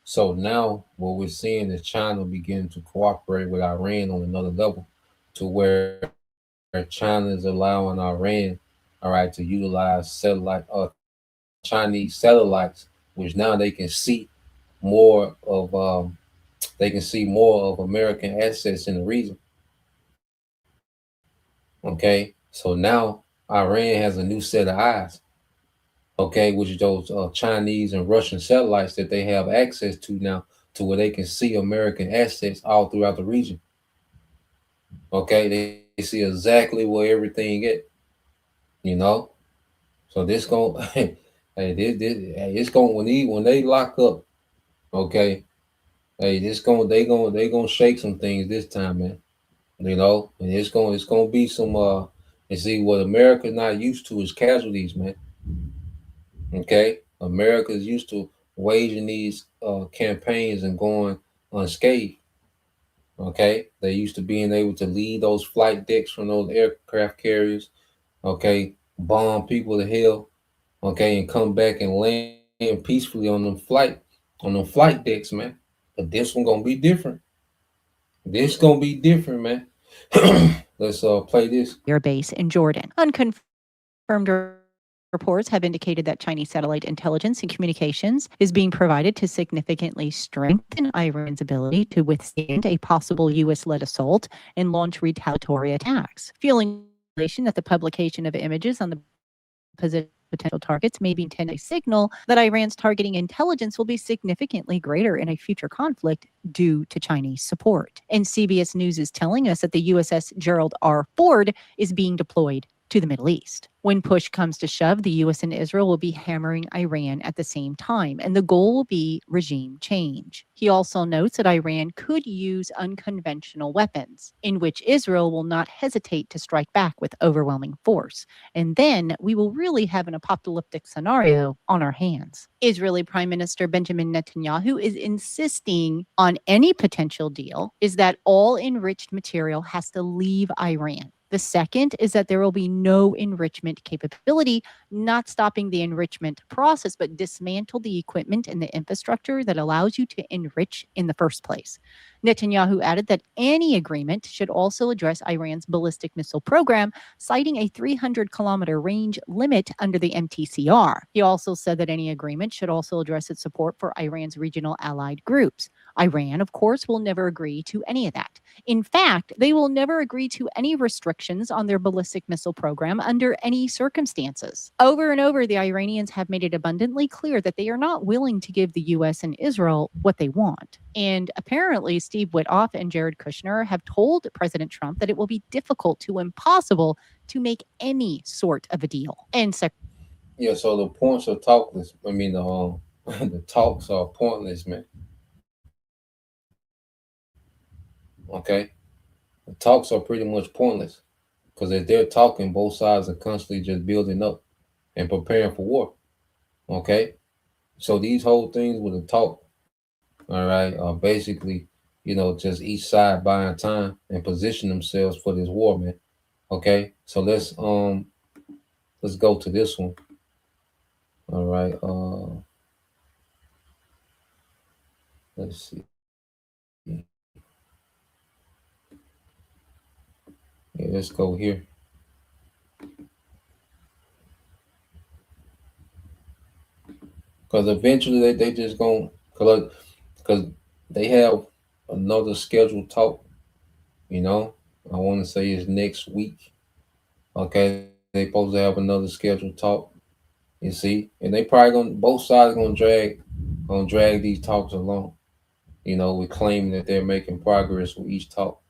So now what we're seeing is China begin to cooperate with Iran on another level, to where China is allowing Iran, all right, to utilize Chinese satellites, which now they can see more of American assets in the region. Okay, so now Iran has a new set of eyes. Okay, which is those Chinese and Russian satellites that they have access to now, to where they can see American assets all throughout the region. Okay, they see exactly where everything is. So this going it's going when they lock up. Okay, they gonna shake some things this time, man. And it's gonna be some and see what America's not used to is casualties, man. Okay, America's used to waging these campaigns and going unscathed. Okay, they used to being able to lead those flight decks from those aircraft carriers. Okay, bomb people to hell. Okay, and come back and land peacefully on them flight decks, man. But this one gonna be different. This gonna be different, man. Let's play this. Air base in Jordan. Unconfirmed reports have indicated that Chinese satellite intelligence and communications is being provided to significantly strengthen Iran's ability to withstand a possible U.S.-led assault and launch retaliatory attacks, fueling that the publication of images on the potential targets may be intended to signal that Iran's targeting intelligence will be significantly greater in a future conflict due to Chinese support. And CBS News is telling us that the USS Gerald R. Ford is being deployed to the Middle East. When push comes to shove, the U.S. and Israel will be hammering Iran at the same time, and the goal will be regime change. He also notes that Iran could use unconventional weapons, in which Israel will not hesitate to strike back with overwhelming force. And then we will really have an apocalyptic scenario on our hands. Israeli Prime Minister Benjamin Netanyahu is insisting on any potential deal is that all enriched material has to leave Iran. The second is that there will be no enrichment capability, not stopping the enrichment process, but dismantle the equipment and the infrastructure that allows you to enrich in the first place. Netanyahu added that any agreement should also address Iran's ballistic missile program, citing a 300-kilometer range limit under the MTCR. He also said that any agreement should also address its support for Iran's regional allied groups. Iran, of course, will never agree to any of that. In fact, they will never agree to any restrictions on their ballistic missile program under any circumstances. Over and over, the Iranians have made it abundantly clear that they are not willing to give the U.S. and Israel what they want. And apparently, Steve Witkoff and Jared Kushner have told President Trump that it will be difficult to impossible to make any sort of a deal. And so the points are talkless. I mean, the talks are pointless, man. Okay, the talks are pretty much pointless because as they're talking, both sides are constantly just building up and preparing for war. Okay, so these whole things with the talk, all right, basically, just each side buying time and position themselves for this war, man. Okay, so let's go to this one. All right, let's see. Yeah, let's go here. Because eventually they just going because they have another scheduled talk. I want to say it's next week. Okay, they supposed to have another scheduled talk. You see, and they probably gonna both sides gonna drag these talks along. With claiming that they're making progress with each talk.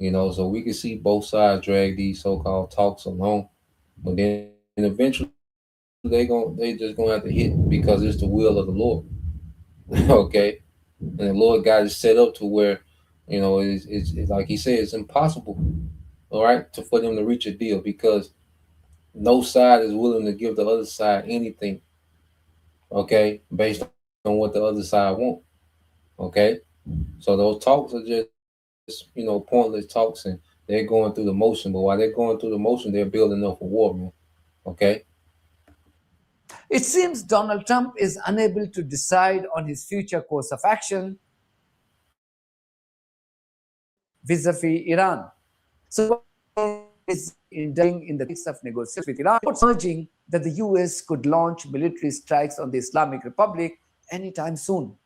So we can see both sides drag these so-called talks along, but then eventually they just gonna have to hit because it's the will of the Lord. Okay, and the Lord got it set up to where it's like He said, it's impossible, all right, for them to reach a deal because no side is willing to give the other side anything, okay, based on what the other side want. Okay, so those talks are just pointless talks, and they're going through the motion. But while they're going through the motion, they're building up a war, man. Okay. It seems Donald Trump is unable to decide on his future course of action vis-a-vis Iran. So is indulging in the mix of negotiations with Iran, urging that the US could launch military strikes on the Islamic Republic anytime soon.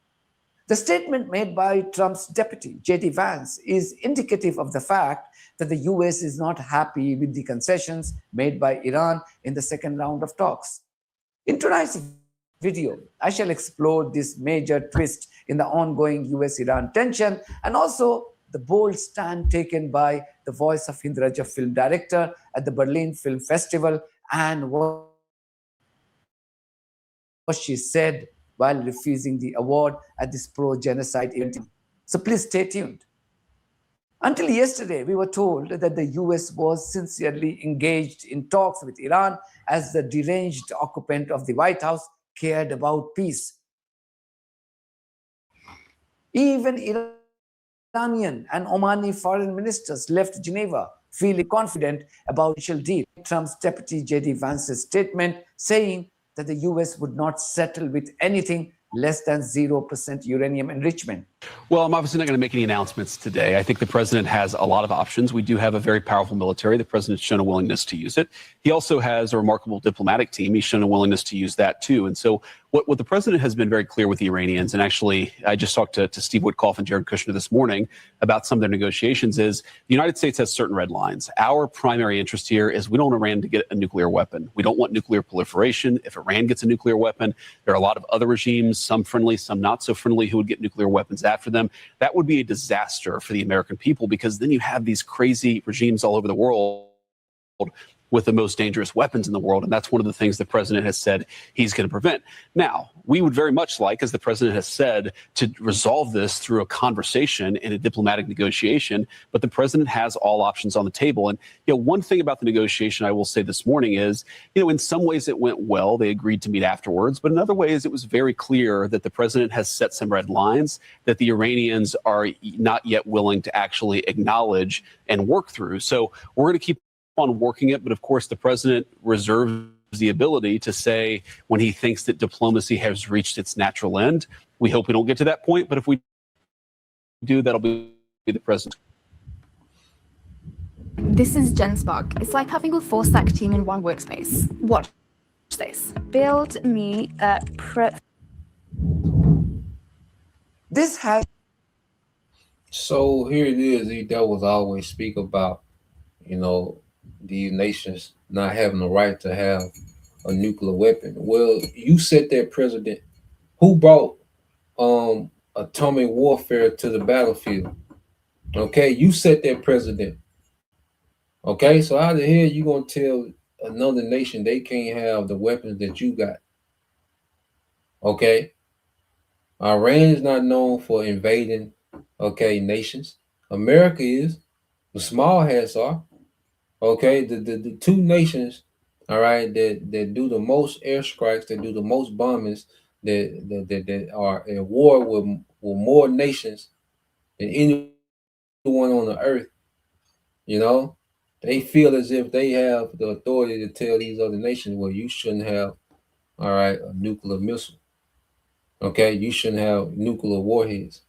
The statement made by Trump's deputy, J.D. Vance, is indicative of the fact that the US is not happy with the concessions made by Iran in the second round of talks. In tonight's video, I shall explore this major twist in the ongoing US-Iran tension and also the bold stand taken by the Voice of Hind Rajah film director at the Berlin Film Festival and what she said while refusing the award at this pro-genocide event. So please stay tuned. Until yesterday, we were told that the US was sincerely engaged in talks with Iran as the deranged occupant of the White House cared about peace. Even Iranian and Omani foreign ministers left Geneva feeling confident about the initial deal. Trump's deputy J.D. Vance's statement saying that the US would not settle with anything less than 0% uranium enrichment. Well, I'm obviously not going to make any announcements today. I think the president has a lot of options. We do have a very powerful military. The president's shown a willingness to use it. He also has a remarkable diplomatic team. He's shown a willingness to use that too. And so what the president has been very clear with the Iranians, and actually I just talked to Steve Witkoff and Jared Kushner this morning about some of their negotiations, is the United States has certain red lines. Our primary interest here is we don't want Iran to get a nuclear weapon. We don't want nuclear proliferation. If Iran gets a nuclear weapon, there are a lot of other regimes, some friendly, some not so friendly, who would get nuclear weapons after them. That would be a disaster for the American people because then you have these crazy regimes all over the world with the most dangerous weapons in the world. And that's one of the things the president has said he's going to prevent. Now, we would very much like, as the president has said, to resolve this through a conversation and a diplomatic negotiation. But the president has all options on the table. And, one thing about the negotiation I will say this morning is, in some ways it went well. They agreed to meet afterwards. But in other ways, it was very clear that the president has set some red lines that the Iranians are not yet willing to actually acknowledge and work through. So we're going to keep on working it, but of course the president reserves the ability to say when he thinks that diplomacy has reached its natural end. We hope we don't get to that point, but if we do, that'll be the president. This is Jen Spark. It's like having a full stack team in one workspace. Watch this. Build me a This has. So here it is. The devils always speak about, these nations not having the right to have a nuclear weapon. Well, you set that president. Who brought atomic warfare to the battlefield? Okay, you set that president. Okay, so how the hell you gonna tell another nation they can't have the weapons that you got? Okay, Iran is not known for invading nations. America is. The small hats are. Okay, the two nations, all right, that do the most airstrikes, that do the most bombings, that are at war with with more nations than anyone on the earth, you know, they feel as if they have the authority to tell these other nations, well, you shouldn't have, all right, a nuclear missile. Okay, you shouldn't have nuclear warheads.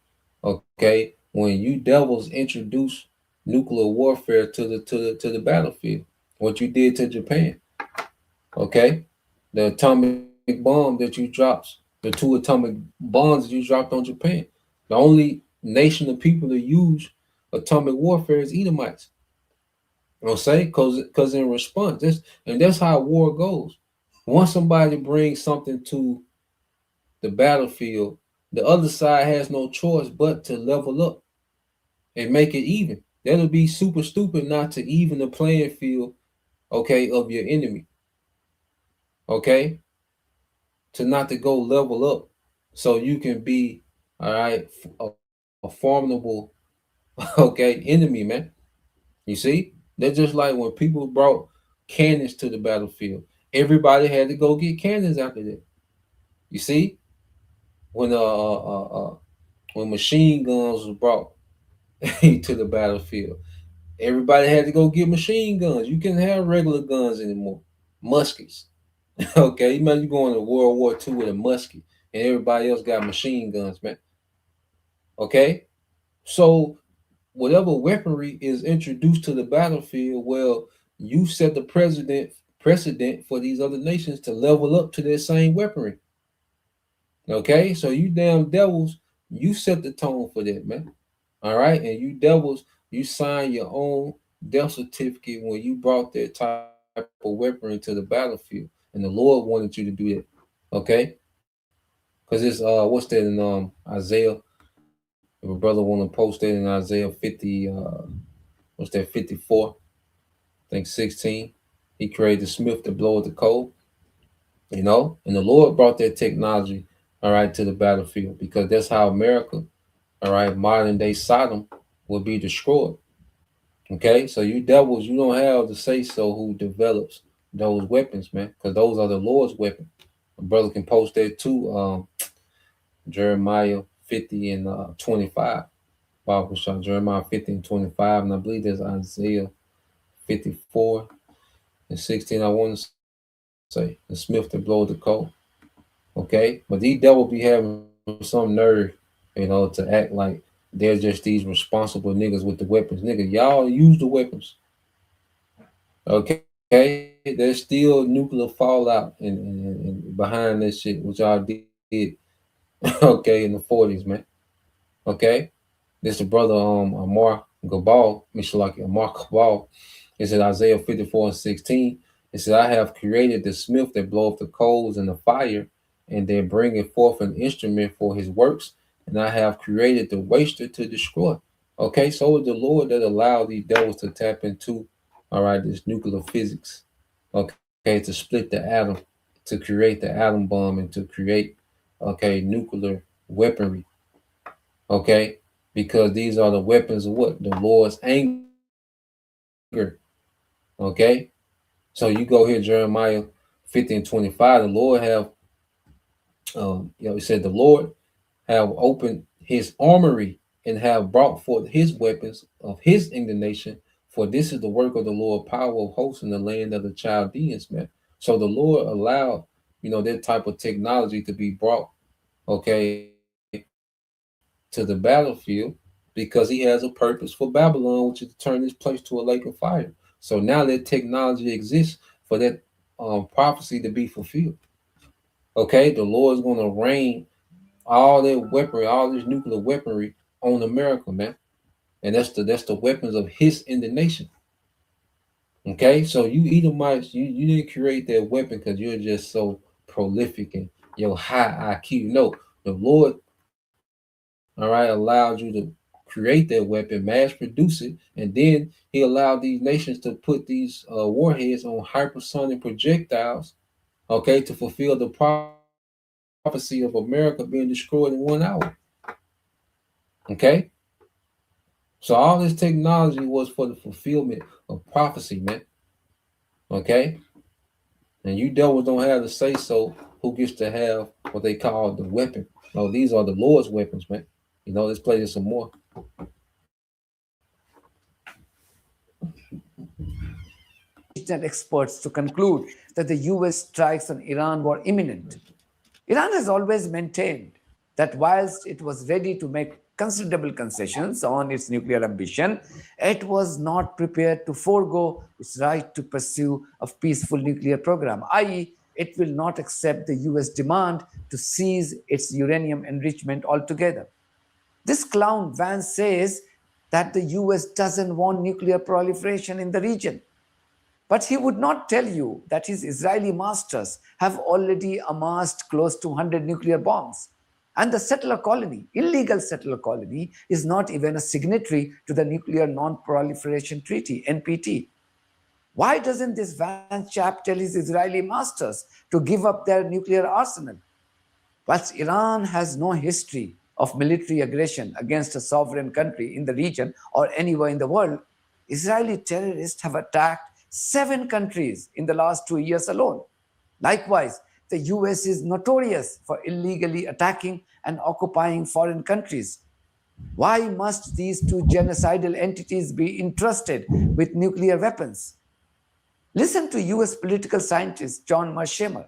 Okay, when you devils introduce nuclear warfare to the battlefield, what you did to Japan, okay, the atomic bomb that you dropped, the 2 atomic bombs that you dropped on Japan, the only nation of people to use atomic warfare is Edomites. I'll say, because in response, that's how war goes. Once somebody brings something to the battlefield, the other side has no choice but to level up and make it even. That'll be super stupid not to even the playing field, okay, of your enemy. Okay? To not to go level up so you can be, all right, a formidable, okay, enemy, man. You see? That's just like when people brought cannons to the battlefield. Everybody had to go get cannons after that. You see? When machine guns was brought to the battlefield, everybody had to go get machine guns. You can't have regular guns anymore. Muskets. Okay, imagine you going to World War II with a musket and everybody else got machine guns, man. Okay? So whatever weaponry is introduced to the battlefield, well, you set the precedent for these other nations to level up to their same weaponry. Okay, so you damn devils, you set the tone for that, man. All right, and you devils, you signed your own death certificate when you brought that type of weaponry to the battlefield, and the Lord wanted you to do that. Okay, because it's what's that in Isaiah? If a brother want to post that in Isaiah 50, what's that 54? I think 16. He created the smith to blow at the coal, you know, and the Lord brought that technology, all right, to the battlefield because that's how America, all right, modern day Sodom will be destroyed. Okay, so you devils, you don't have the say so who develops those weapons, man, because those are the Lord's weapons. A brother can post that too. Jeremiah 50 and 25. Bible shot Jeremiah 50 and 25, and I believe there's Isaiah 54 and 16. I want to say the smith to blow the coal. Okay, but these devils be having some nerve, you know, to act like they're just these responsible niggas with the weapons. Nigga, y'all use the weapons. Okay, there's still nuclear fallout and behind this shit, which y'all did. Okay, in the 40s, man. Okay, this is brother Amar Gabal, Mishalaki Amar Gabal. It said Isaiah 54 and 16. It said, I have created the smith that bloweth the coals and the fire, and then bringeth forth an instrument for his works, and I have created the waster to destroy. Okay, so is the Lord that allowed these devils to tap into, all right, this nuclear physics, okay, to split the atom, to create the atom bomb, and to create, okay, nuclear weaponry, okay, because these are the weapons of what? The Lord's anger, okay? So you go here, Jeremiah 50 and 25, the Lord have, it said the Lord have opened his armory and have brought forth his weapons of his indignation, for this is the work of the Lord, power of hosts in the land of the Chaldeans, man. So the Lord allowed, that type of technology to be brought, okay, to the battlefield because he has a purpose for Babylon, which is to turn this place to a lake of fire. So now that technology exists for that prophecy to be fulfilled. Okay, the Lord is going to rain all that weaponry, all this nuclear weaponry on America, man. And that's the weapons of his indignation. Okay, so you Edomites, you didn't create that weapon because you're just so prolific and your high IQ. No, the Lord, all right, allowed you to create that weapon, mass produce it, and then he allowed these nations to put these warheads on hypersonic projectiles, okay, to fulfill the prophecy of America being destroyed in 1 hour. Okay, so all this technology was for the fulfillment of prophecy, man. Okay, and you devils don't have to say so who gets to have what they call the weapon. No, these are the Lord's weapons, man. Let's play this some more. International experts to conclude that the US strikes on Iran were imminent. Iran has always maintained that whilst it was ready to make considerable concessions on its nuclear ambition, it was not prepared to forego its right to pursue a peaceful nuclear program, i.e., it will not accept the US demand to cease its uranium enrichment altogether. This clown Vance says that the US doesn't want nuclear proliferation in the region. But he would not tell you that his Israeli masters have already amassed close to 100 nuclear bombs. And the settler colony, illegal settler colony, is not even a signatory to the Nuclear Non-Proliferation Treaty, NPT. Why doesn't this Vance chap tell his Israeli masters to give up their nuclear arsenal? Whilst Iran has no history of military aggression against a sovereign country in the region or anywhere in the world, Israeli terrorists have attacked 7 countries in the last 2 years alone. Likewise, the US is notorious for illegally attacking and occupying foreign countries. Why must these two genocidal entities be entrusted with nuclear weapons? Listen to US political scientist John Mearsheimer,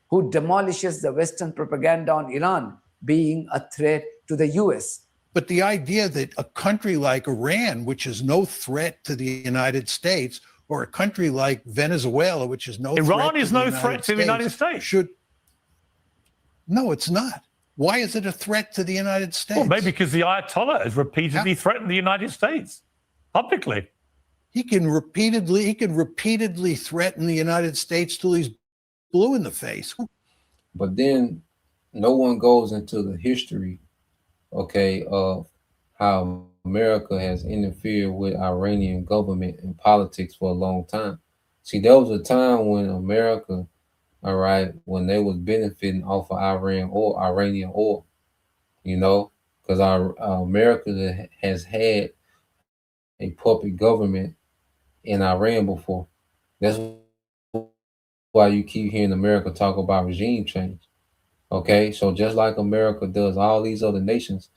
who demolishes the Western propaganda on Iran being a threat to the US. But the idea that a country like Iran, which is no threat to the United States, or a country like Venezuela, which is no Iran threat is to the no United threat to the United States. should. No, it's not. Why is it a threat to the United States? Well, maybe because the Ayatollah has repeatedly threatened the United States publicly. He can repeatedly threaten the United States till he's blue in the face. But then no one goes into the history, okay, of how America has interfered with Iranian government and politics for a long time. See, there was a time when America, all right, when they was benefiting off of Iranian oil, because our America has had a puppet government in Iran before. That's why you keep hearing America talk about regime change. Okay, so just like America does all these other nations,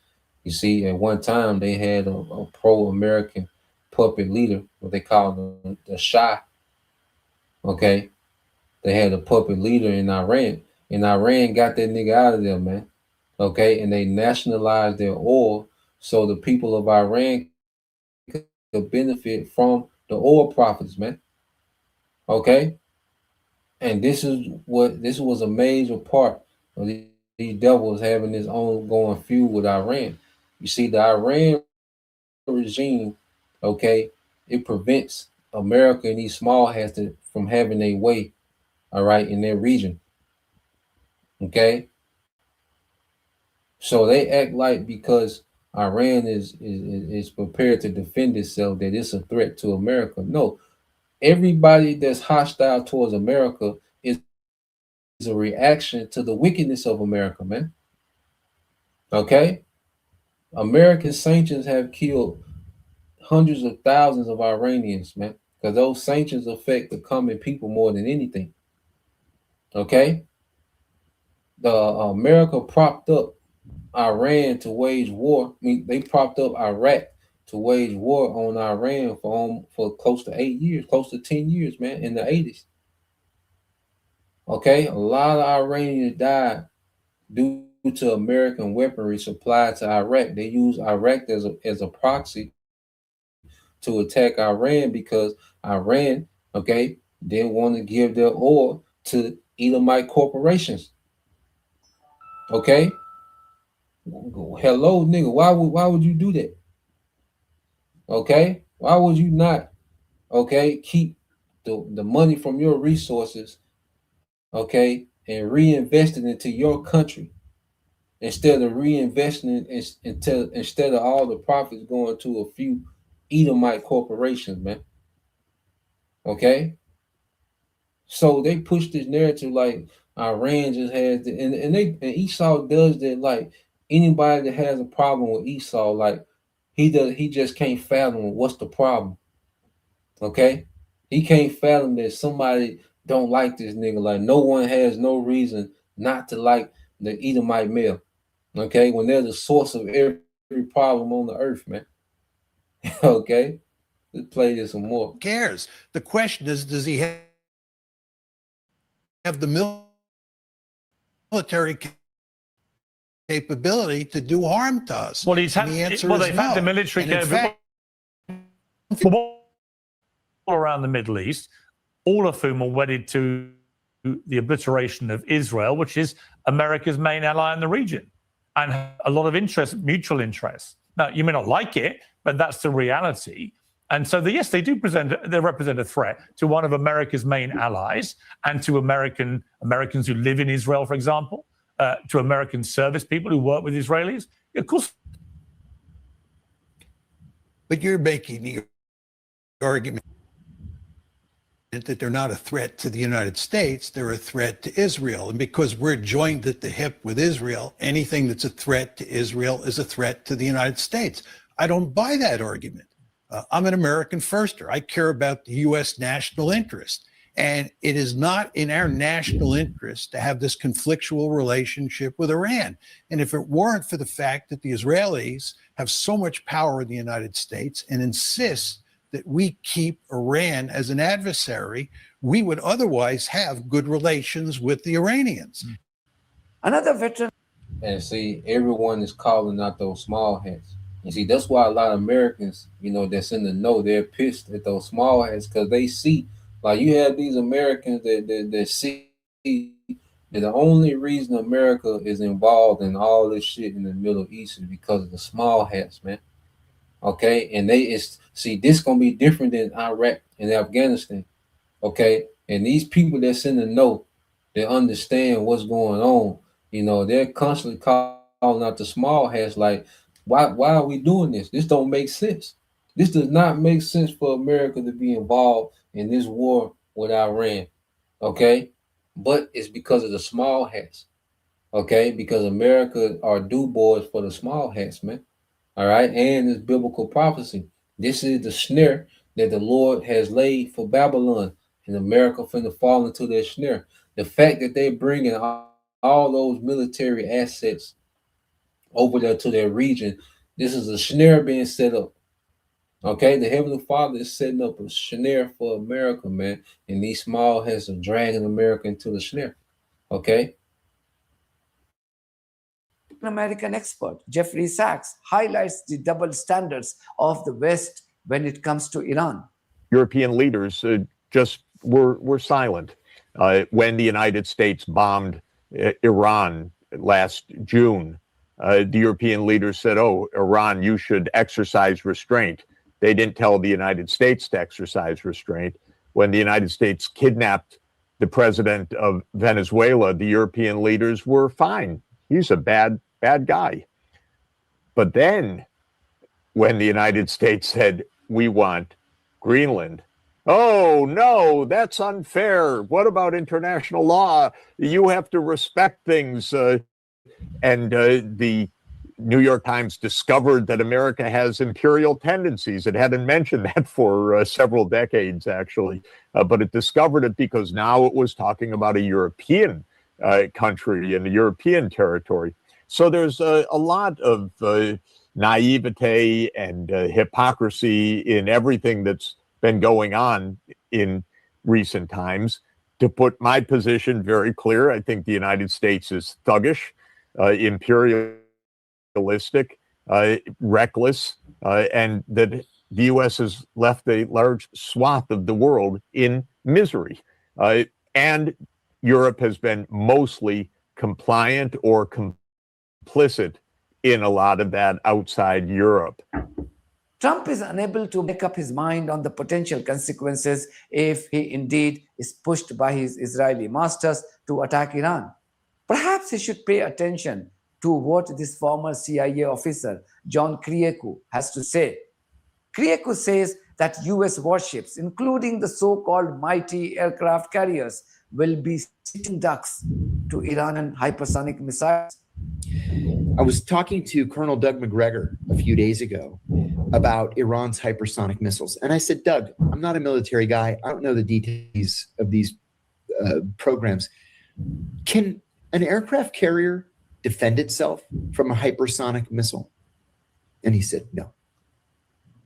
you see, at one time they had a pro-American puppet leader, what they call the Shah. Okay, they had a puppet leader in Iran, and Iran got that nigga out of there, man. Okay, and they nationalized their oil so the people of Iran could benefit from the oil profits, man. Okay, and this was a major part of these devils having this ongoing feud with Iran. You see, the Iran regime, okay, it prevents America and these small hats from having their way, all right, in their region. Okay, so they act like because Iran is prepared to defend itself that it's a threat to America. No, everybody that's hostile towards America is a reaction to the wickedness of America, man. Okay, American sanctions have killed hundreds of thousands of Iranians, man, because those sanctions affect the common people more than anything. Okay, America propped up Iran to wage war. I mean, they propped up Iraq to wage war on Iran for close to 8 years, close to 10 years, man, in the 80s. Okay, a lot of Iranians died due to American weaponry supplied to Iraq. They used Iraq as a proxy to attack Iran because Iran, okay, didn't want to give their oil to Elamite corporations. Okay, hello, nigga, why would you do that? Okay, why would you not, okay, keep the money from your resources, okay, and reinvest it into your country instead of reinvesting instead of all the profits going to a few Edomite corporations, man. Okay, so they push this narrative like Iran just has the, and Esau does that. Like anybody that has a problem with Esau, like he just can't fathom what's the problem. Okay, he can't fathom that somebody don't like this nigga. Like no one has no reason not to like the Edomite male. Okay, when they're the source of problem on the earth, man. Okay, let's play this some more. Who cares? The question is, does he have the military capability to do harm to us? Well, he's had. And the answer Well, is they've had no. the military And in fact, all around the Middle East, all of whom are wedded to the obliteration of Israel, which is America's main ally in the region, and a lot of interest, mutual interest. Now, you may not like it, but that's the reality. And so, yes, they represent a threat to one of America's main allies and to Americans who live in Israel, for example, to American service people who work with Israelis. Of course. but you're making the argument that they're not a threat to the United States, they're a threat to Israel. And because we're joined at the hip with Israel, anything that's a threat to Israel is a threat to the United States. I don't buy that argument. I'm an American firster. I care about the U.S. national interest. And it is not in our national interest to have this conflictual relationship with Iran. And if it weren't for the fact that the Israelis have so much power in the United States and insist that we keep Iran as an adversary, we would otherwise have good relations with the Iranians. Another veteran. And see, everyone is calling out those small hats. You see, that's why a lot of Americans, that's in the know, they're pissed at those small hats because they see, like you have these Americans that see that the only reason America is involved in all this shit in the Middle East is because of the small hats, man. Okay, and this gonna be different than Iraq and Afghanistan. Okay, and these people that's in the know, they understand what's going on. They're constantly calling out the small hats like, why are we doing this? This don't make sense. This does not make sense for America to be involved in this war with Iran. Okay, but it's because of the small hats. Okay, because America are do boys for the small hats, man. All right, and it's biblical prophecy. This is the snare that the Lord has laid for Babylon, and America finna fall into their snare. The fact that they're bringing all those military assets over there to their region, this is a snare being set up. Okay, the Heavenly Father is setting up a snare for America, man, and these small heads are dragging America into the snare. Okay. American expert Jeffrey Sachs highlights the double standards of the West when it comes to Iran. European leaders just were silent when the United States bombed Iran last June. The European leaders said, "Oh, Iran, you should exercise restraint." They didn't tell the United States to exercise restraint. When the United States kidnapped the president of Venezuela, the European leaders were fine. He's a bad guy. But then when the United States said, "We want Greenland," "Oh, no, that's unfair. What about international law? You have to respect things." And the New York Times discovered that America has imperial tendencies. It hadn't mentioned that for several decades, actually. But it discovered it because now it was talking about a European country and a European territory. So there's a lot of naivete and hypocrisy in everything that's been going on in recent times. To put my position very clear, I think the United States is thuggish, imperialistic, reckless, and that the U.S. has left a large swath of the world in misery. And Europe has been mostly compliant or complicit in a lot of that outside Europe. Trump is unable to make up his mind on the potential consequences if he indeed is pushed by his Israeli masters to attack Iran. Perhaps he should pay attention to what this former CIA officer, John Kiriakou, has to say. Kiriakou says that US warships, including the so-called mighty aircraft carriers, will be sitting ducks to Iranian hypersonic missiles. I was talking to Colonel Doug McGregor a few days ago about Iran's hypersonic missiles. And I said, "Doug, I'm not a military guy. I don't know the details of these programs. Can an aircraft carrier defend itself from a hypersonic missile?" And he said, no,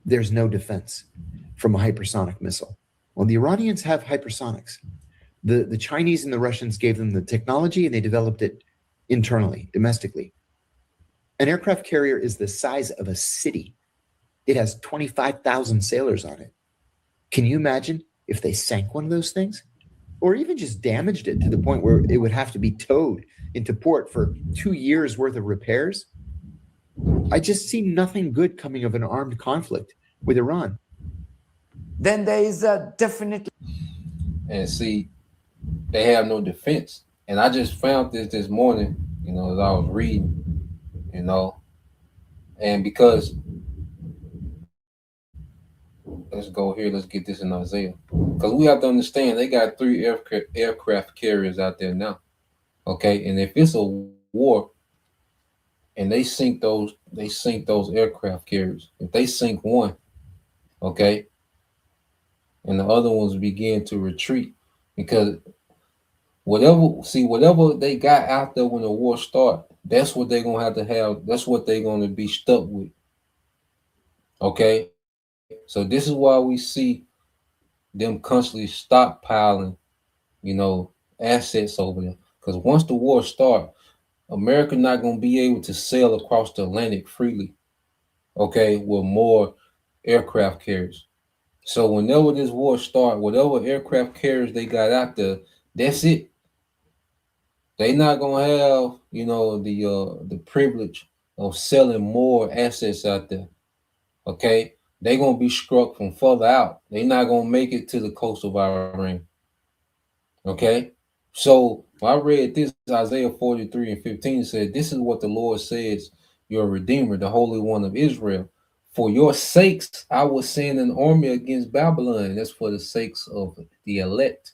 there's no defense from a hypersonic missile. Well, the Iranians have hypersonics. The Chinese and the Russians gave them the technology and they developed it internally, domestically. An aircraft carrier is the size of a city. It has 25,000 sailors on it. Can you imagine if they sank one of those things? Or even just damaged it to the point where it would have to be towed into port for 2 years worth of repairs? I just see nothing good coming of an armed conflict with Iran. Then there is a definitely. And see, they have no defense. And I just found this morning, you know, as I was reading, you know, and because let's go here, let's get this in Isaiah, because we have to understand they got 3 aircraft carriers out there now. Okay, and if it's a war and they sink those aircraft carriers, if they sink one, okay, and the other ones begin to retreat, because whatever they got out there when the war start, that's what they're gonna have, that's what they're gonna be stuck with. Okay, so this is why we see them constantly stockpiling, you know, assets over there, because once the war start, America not gonna be able to sail across the Atlantic freely, okay, with more aircraft carriers. So whenever this war start, whatever aircraft carriers they got out there, that's it. They not gonna have, you know, the privilege of selling more assets out there. Okay, they gonna be struck from further out. They not gonna make it to the coast of Iran. Okay, so when I read this, Isaiah 43:15 said, "This is what the Lord says, your Redeemer, the Holy One of Israel. For your sakes, I will send an army against Babylon." That's for the sakes of the elect.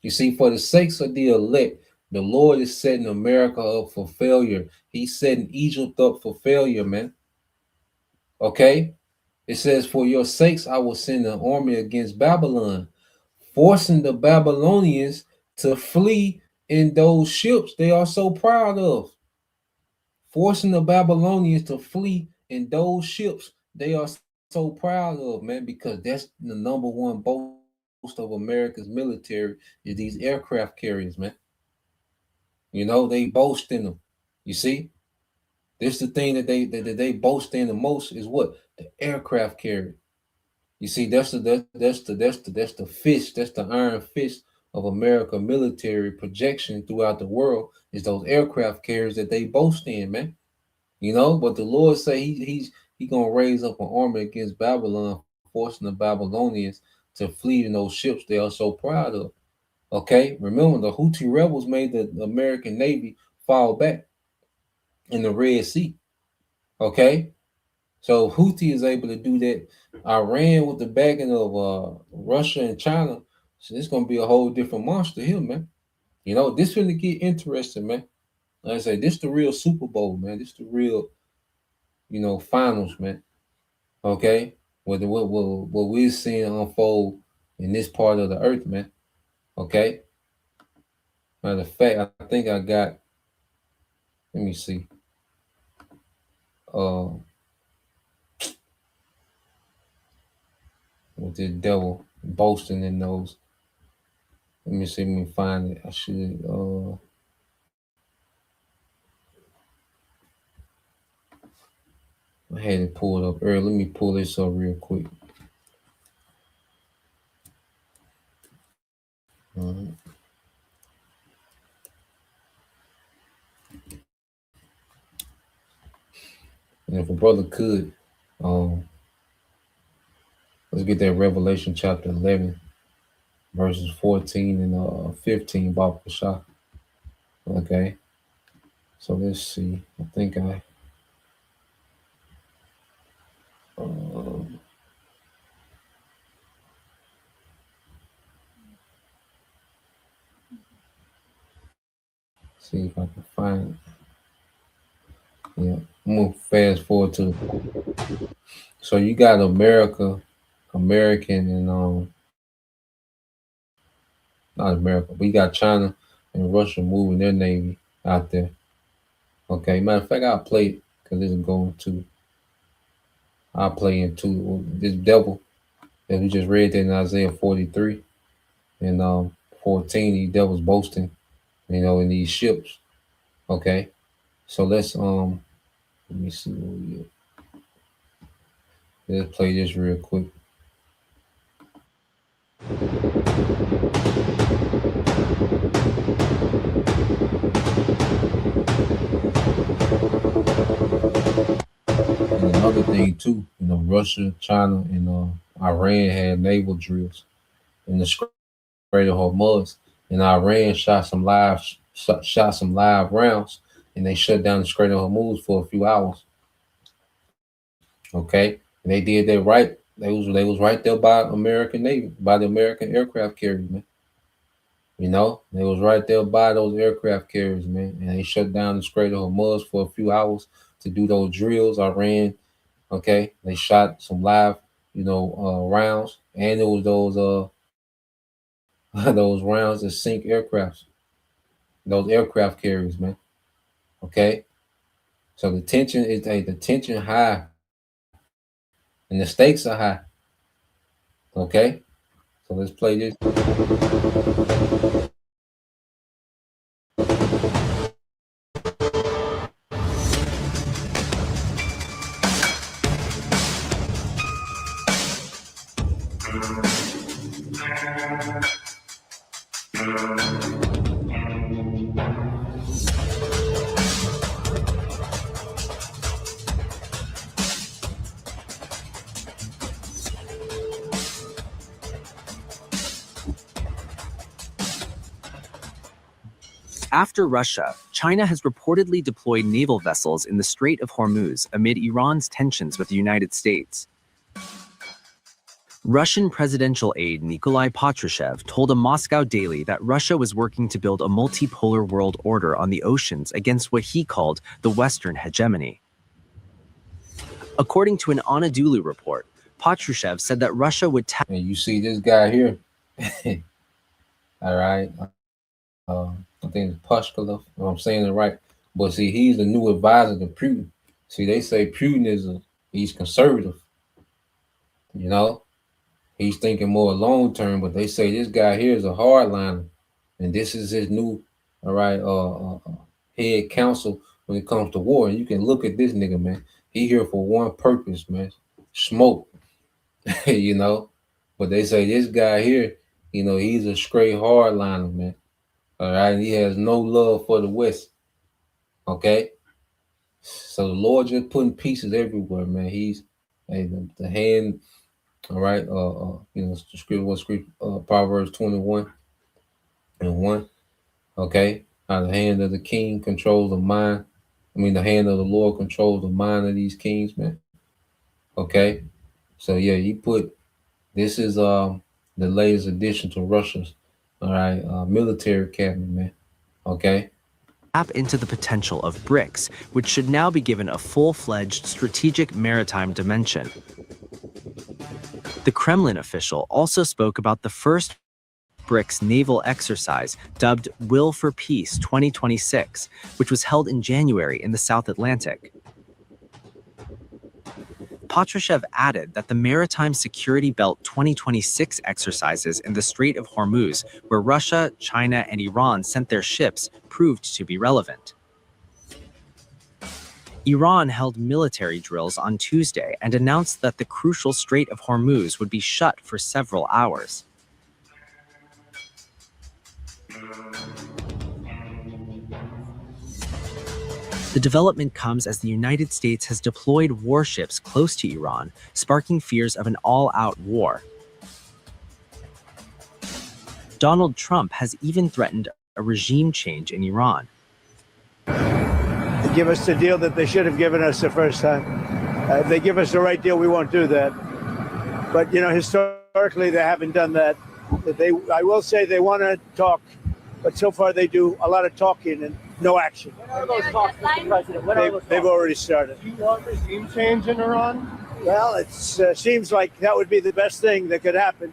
You see, for the sakes of the elect, the Lord is setting America up for failure. He's setting Egypt up for failure, man. Okay? It says, "For your sakes, I will send an army against Babylon," forcing the Babylonians to flee in those ships they are so proud of. Forcing the Babylonians to flee in those ships they are so proud of, man, because that's the number one boast of America's military is these aircraft carriers, man. You know, they boast in them. You see? This is the thing that they boast in the most is what? The aircraft carrier. You see, that's the fist, that's the iron fist of America military projection throughout the world is those aircraft carriers that they boast in, man. You know, but the Lord say he's gonna raise up an army against Babylon, forcing the Babylonians to flee in those ships they are so proud of. Okay, remember the Houthi rebels made the American Navy fall back in the Red Sea. Okay, so Houthi is able to do that. Iran with the backing of Russia and China, so it's gonna be a whole different monster here, man. You know, this gonna get interesting, man. Like I say, this the real Super Bowl, man. This the real, you know, finals, man. Okay, what we're seeing unfold in this part of the earth, man. Okay. Matter of fact, I think I got. Let me see. With the devil boasting in those. Let me see. Let me find it. I should. I had it pulled up earlier. Let me pull this up real quick. And if a brother could, let's get that Revelation chapter 11, verses 14 and 15, Baba Shah. Okay. So let's see. I think I see if I can find it. Yeah, I'm gonna fast forward to. So you got American, and not America, but you got China and Russia moving their navy out there. Okay, matter of fact, I'll play it because it's going to. I'll play into this devil that we just read that in Isaiah 43 and 14. These devils boasting, in these ships. Okay, so let's let me see what we get. Let's play this real quick. And another thing too, Russia, China, and Iran had naval drills in the Strait of Hormuz, and Iran shot some live rounds, and they shut down the Strait of Hormuz for a few hours. Okay, and they did that right. They was right there by American Navy, by the American aircraft carriers, man. They was right there by those aircraft carriers, man, and they shut down the Strait of Hormuz for a few hours to do those drills. Iran, okay, they shot some live, rounds, and it was those those rounds that sink aircrafts, those aircraft carriers, man. Okay, so the tension high, and the stakes are high. Okay, so let's play this. After Russia, China has reportedly deployed naval vessels in the Strait of Hormuz amid Iran's tensions with the United States. Russian presidential aide Nikolai Patrushev told a Moscow daily that Russia was working to build a multipolar world order on the oceans against what he called the Western hegemony. According to an Anadolu report, Patrushev said that Russia would And you see this guy here. All right. I think it's Pushkalov, if I'm saying it right. But see, he's the new advisor to Putin. See, they say Putin he's conservative. He's thinking more long term, but they say this guy here is a hardliner. And this is his new, head counsel when it comes to war. And you can look at this nigga, man. He here for one purpose, man. Smoke. But they say this guy here, he's a straight hardliner, man. All right, he has no love for the West. Okay, so the Lord just putting pieces everywhere, man. He's the hand. All right, Proverbs 21:1. Okay, how the hand of the king controls the mind. The hand of the Lord controls the mind of these kings, man. Okay, so yeah, he put this is the latest addition to Russia's military cabinet, man. Okay. Tap into the potential of BRICS, which should now be given a full-fledged strategic maritime dimension. The Kremlin official also spoke about the first BRICS naval exercise dubbed Will for Peace 2026, which was held in January in the South Atlantic. Patrushev added that the Maritime Security Belt 2026 exercises in the Strait of Hormuz, where Russia, China, and Iran sent their ships, proved to be relevant. Iran held military drills on Tuesday and announced that the crucial Strait of Hormuz would be shut for several hours. The development comes as the United States has deployed warships close to Iran, sparking fears of an all-out war. Donald Trump has even threatened a regime change in Iran. Give us the deal that they should have given us the first time. If they give us the right deal, we won't do that. But, historically, they haven't done that. I will say they want to talk, but so far they do a lot of talking and no action. When are those talks, Mr. President? They've already started. Do you want regime change in Iran? Well, it seems like that would be the best thing that could happen.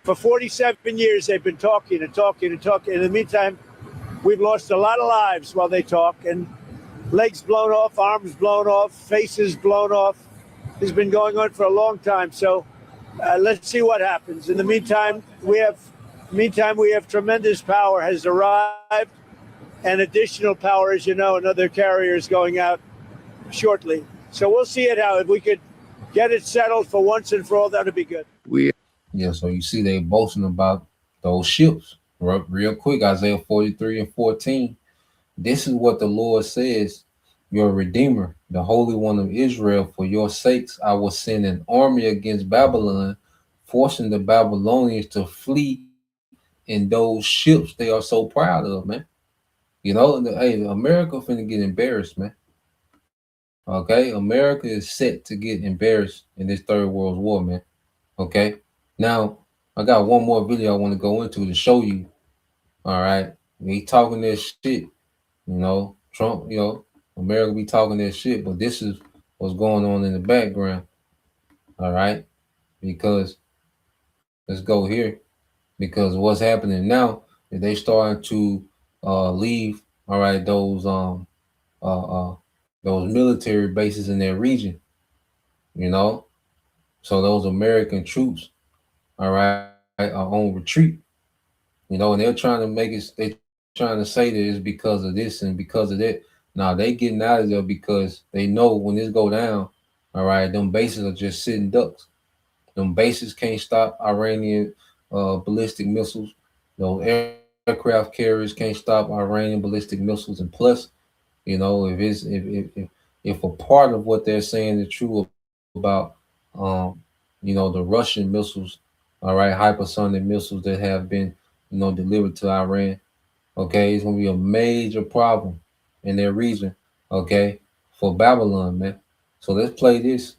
For 47 years, they've been talking and talking and talking. In the meantime, we've lost a lot of lives while they talk, and legs blown off, arms blown off, faces blown off. has been going on for a long time. So let's see what happens. In the meantime, we have tremendous power has arrived, and additional power, as you know, another carrier is going out shortly. So we'll see it out. If we could get it settled for once and for all, that would be good. Yeah, so you see they boasting about those ships. Real quick, Isaiah 43 and 14. This is what the Lord says, your Redeemer, the Holy One of Israel. For your sakes, I will send an army against Babylon, forcing the Babylonians to flee in those ships they are so proud of, man. You know, hey, America finna get embarrassed, man. Okay, America is set to get embarrassed in this third world war, man. Okay, now I got one more video I want to go into to show you. All right, he talking this shit, you know, Trump, you know, America be talking that shit, but this is what's going on in the background. All right, because let's go here, because what's happening now is they starting to leave. All right, those military bases in their region, you know, so those American troops, all right, are on retreat, you know, and they're trying to make it, they're trying to say that it's because of this and because of that. Now they getting out of there because they know when this go down, all right, them bases are just sitting ducks. Them bases can't stop Iranian ballistic missiles. Those aircraft carriers can't stop Iranian ballistic missiles. And plus, you know, if a part of what they're saying is true about, you know, the Russian missiles, all right, hypersonic missiles that have been, you know, delivered to Iran, okay, it's gonna be a major problem in their region, okay, for Babylon, man. So let's play this.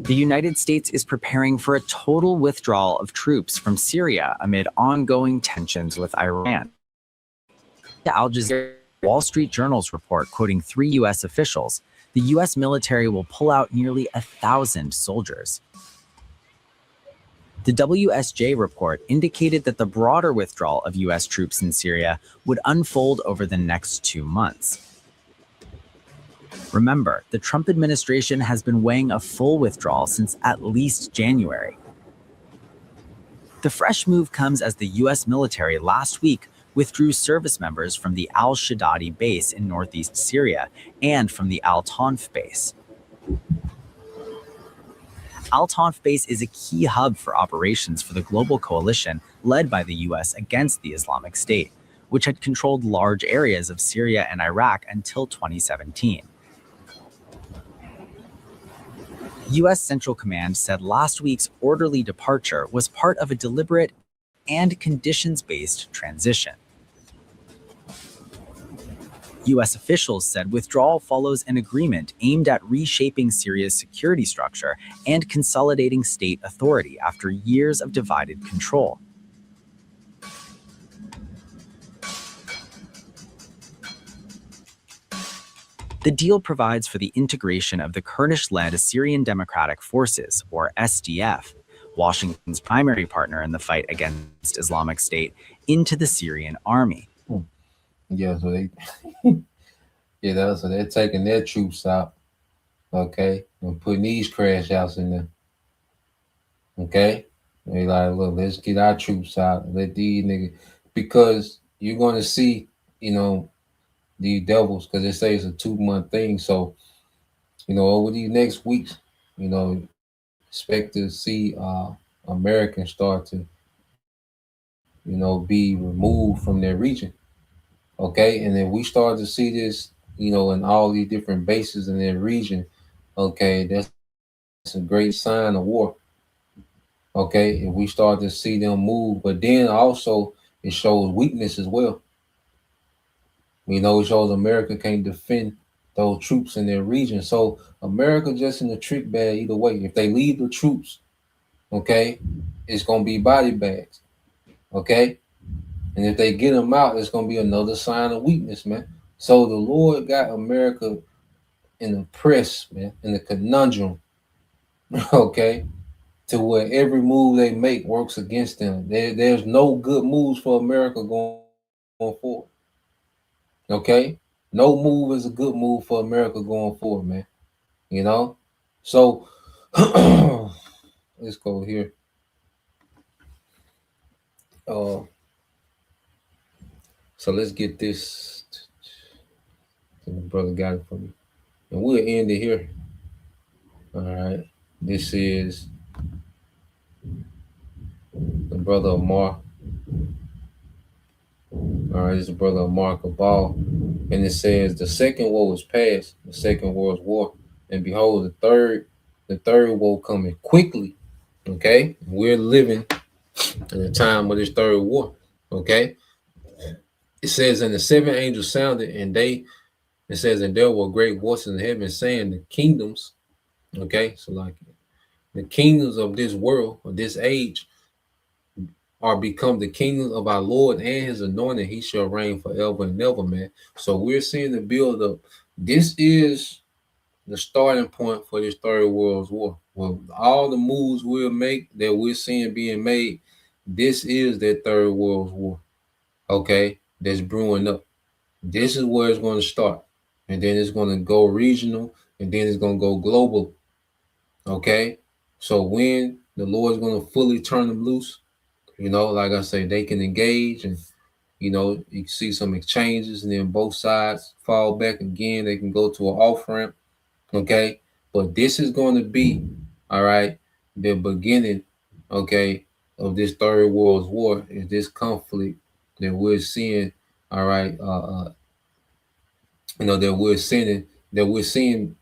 The United States is preparing for a total withdrawal of troops from Syria amid ongoing tensions with Iran. The Al Jazeera Wall Street Journal's report, quoting 3 U.S. officials, the U.S. military will pull out nearly 1,000 soldiers. The WSJ report indicated that the broader withdrawal of U.S. troops in Syria would unfold over the next 2 months. Remember, the Trump administration has been weighing a full withdrawal since at least January. The fresh move comes as the U.S. military last week withdrew service members from the al-Shaddadi base in northeast Syria and from the Al-Tanf base. Al-Tanf base is a key hub for operations for the global coalition led by the U.S. against the Islamic State, which had controlled large areas of Syria and Iraq until 2017. U.S. Central Command said last week's orderly departure was part of a deliberate and conditions-based transition. U.S. officials said withdrawal follows an agreement aimed at reshaping Syria's security structure and consolidating state authority after years of divided control. The deal provides for the integration of the Kurdish-led Syrian Democratic Forces, or SDF, Washington's primary partner in the fight against Islamic State, into the Syrian army. Yeah, so they, so they're taking their troops out, okay, and putting these crash outs in there, okay. They like, look, let's get our troops out, let these niggas, because you're going to see, you know, these devils, because they say it's a 2-month thing. So, you know, over these next weeks, you know, expect to see Americans start to, you know, be removed from their region. Okay, and then we start to see this, you know, in all these different bases in their region, Okay, that's a great sign of war. Okay, if we start to see them move, but then also it shows weakness as well. We know it shows America can't defend those troops in their region. So America just in the trick bag either way. If they leave the troops, okay, it's gonna be body bags. Okay. And if they get them out, it's gonna be another sign of weakness, man. So the Lord got America in the press, man, in the conundrum, okay, to where every move they make works against them. There's no good moves for America going forward. Okay, no move is a good move for America going forward, man. You know, so let's go here. So let's get this. The brother got it for me, and we'll end it here. All right, this is the brother of Mark. All right, this is the brother of Mark Cabal, and it says the second woe is past, the second world war, and behold, the third woe coming quickly. Okay, we're living in the time of this third war. Okay, it says, and the seven angels sounded, and it says, and there were great voices in heaven saying, the kingdoms. Okay, so like the kingdoms of this world or this age are become the kingdom of our Lord and his anointed. He shall reign forever and ever, man. So we're seeing the build up. This is the starting point for this third world war. Well, all the moves we'll make that we're seeing being made, this is that third world war. Okay, that's brewing up. This is where it's going to start. And then it's going to go regional, and then it's going to go global. Okay, so when the Lord's going to fully turn them loose, you know, like I say, they can engage, and you know, you can see some exchanges, and then both sides fall back again. They can go to an off ramp. Okay, but this is going to be, all right, the beginning, okay, of this third world war. Is this conflict that we're seeing, all right, you know, that we're seeing.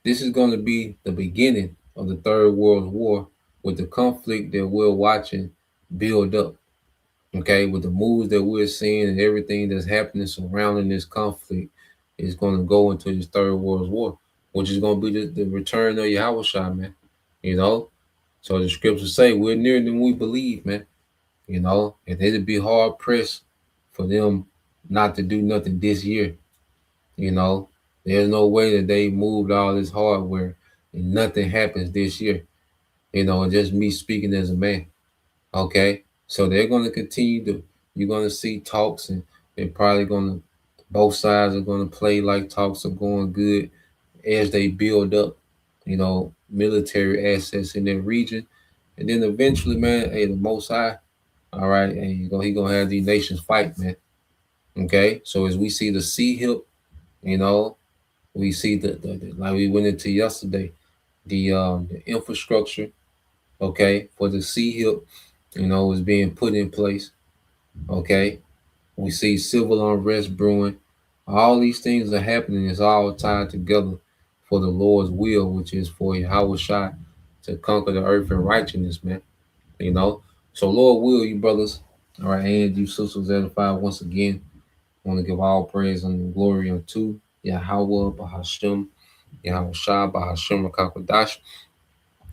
This is going to be the beginning of the third world war, with the conflict that we're watching build up. Okay, with the moves that we're seeing and everything that's happening surrounding this conflict is going to go into this third world war, which is going to be the return of Yahushua, man. You know, so the scriptures say we're nearer than we believe, man. You know, and it'd be hard pressed for them not to do nothing this year. You know, there's no way that they moved all this hardware and nothing happens this year. You know, just me speaking as a man. Okay, so they're going to continue to. You're going to see talks, and they're probably going to. Both sides are going to play like talks are going good as they build up, you know, military assets in their region, and then eventually, man, hey, the Most High, all right, and he gonna have these nations fight, man. Okay, so as we see the sea hip, you know, we see the like we went into yesterday, the infrastructure, okay, for the sea hip, you know, is being put in place. Okay, we see civil unrest brewing. All these things are happening. It's all tied together for the Lord's will, which is for Yahushua to conquer the earth in righteousness, man. You know, so Lord will, you brothers, all right, and you sisters edified once again. I want to give all praise and glory unto Yahweh, Bahashem, Yahushua, Bahashem, Rakakwadash,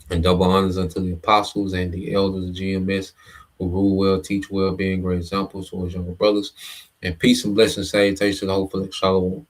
and double honors unto the apostles and the elders of GMS who rule well, teach well, being great examples towards younger brothers. And peace and blessings, salutations to the hopeful Shalom.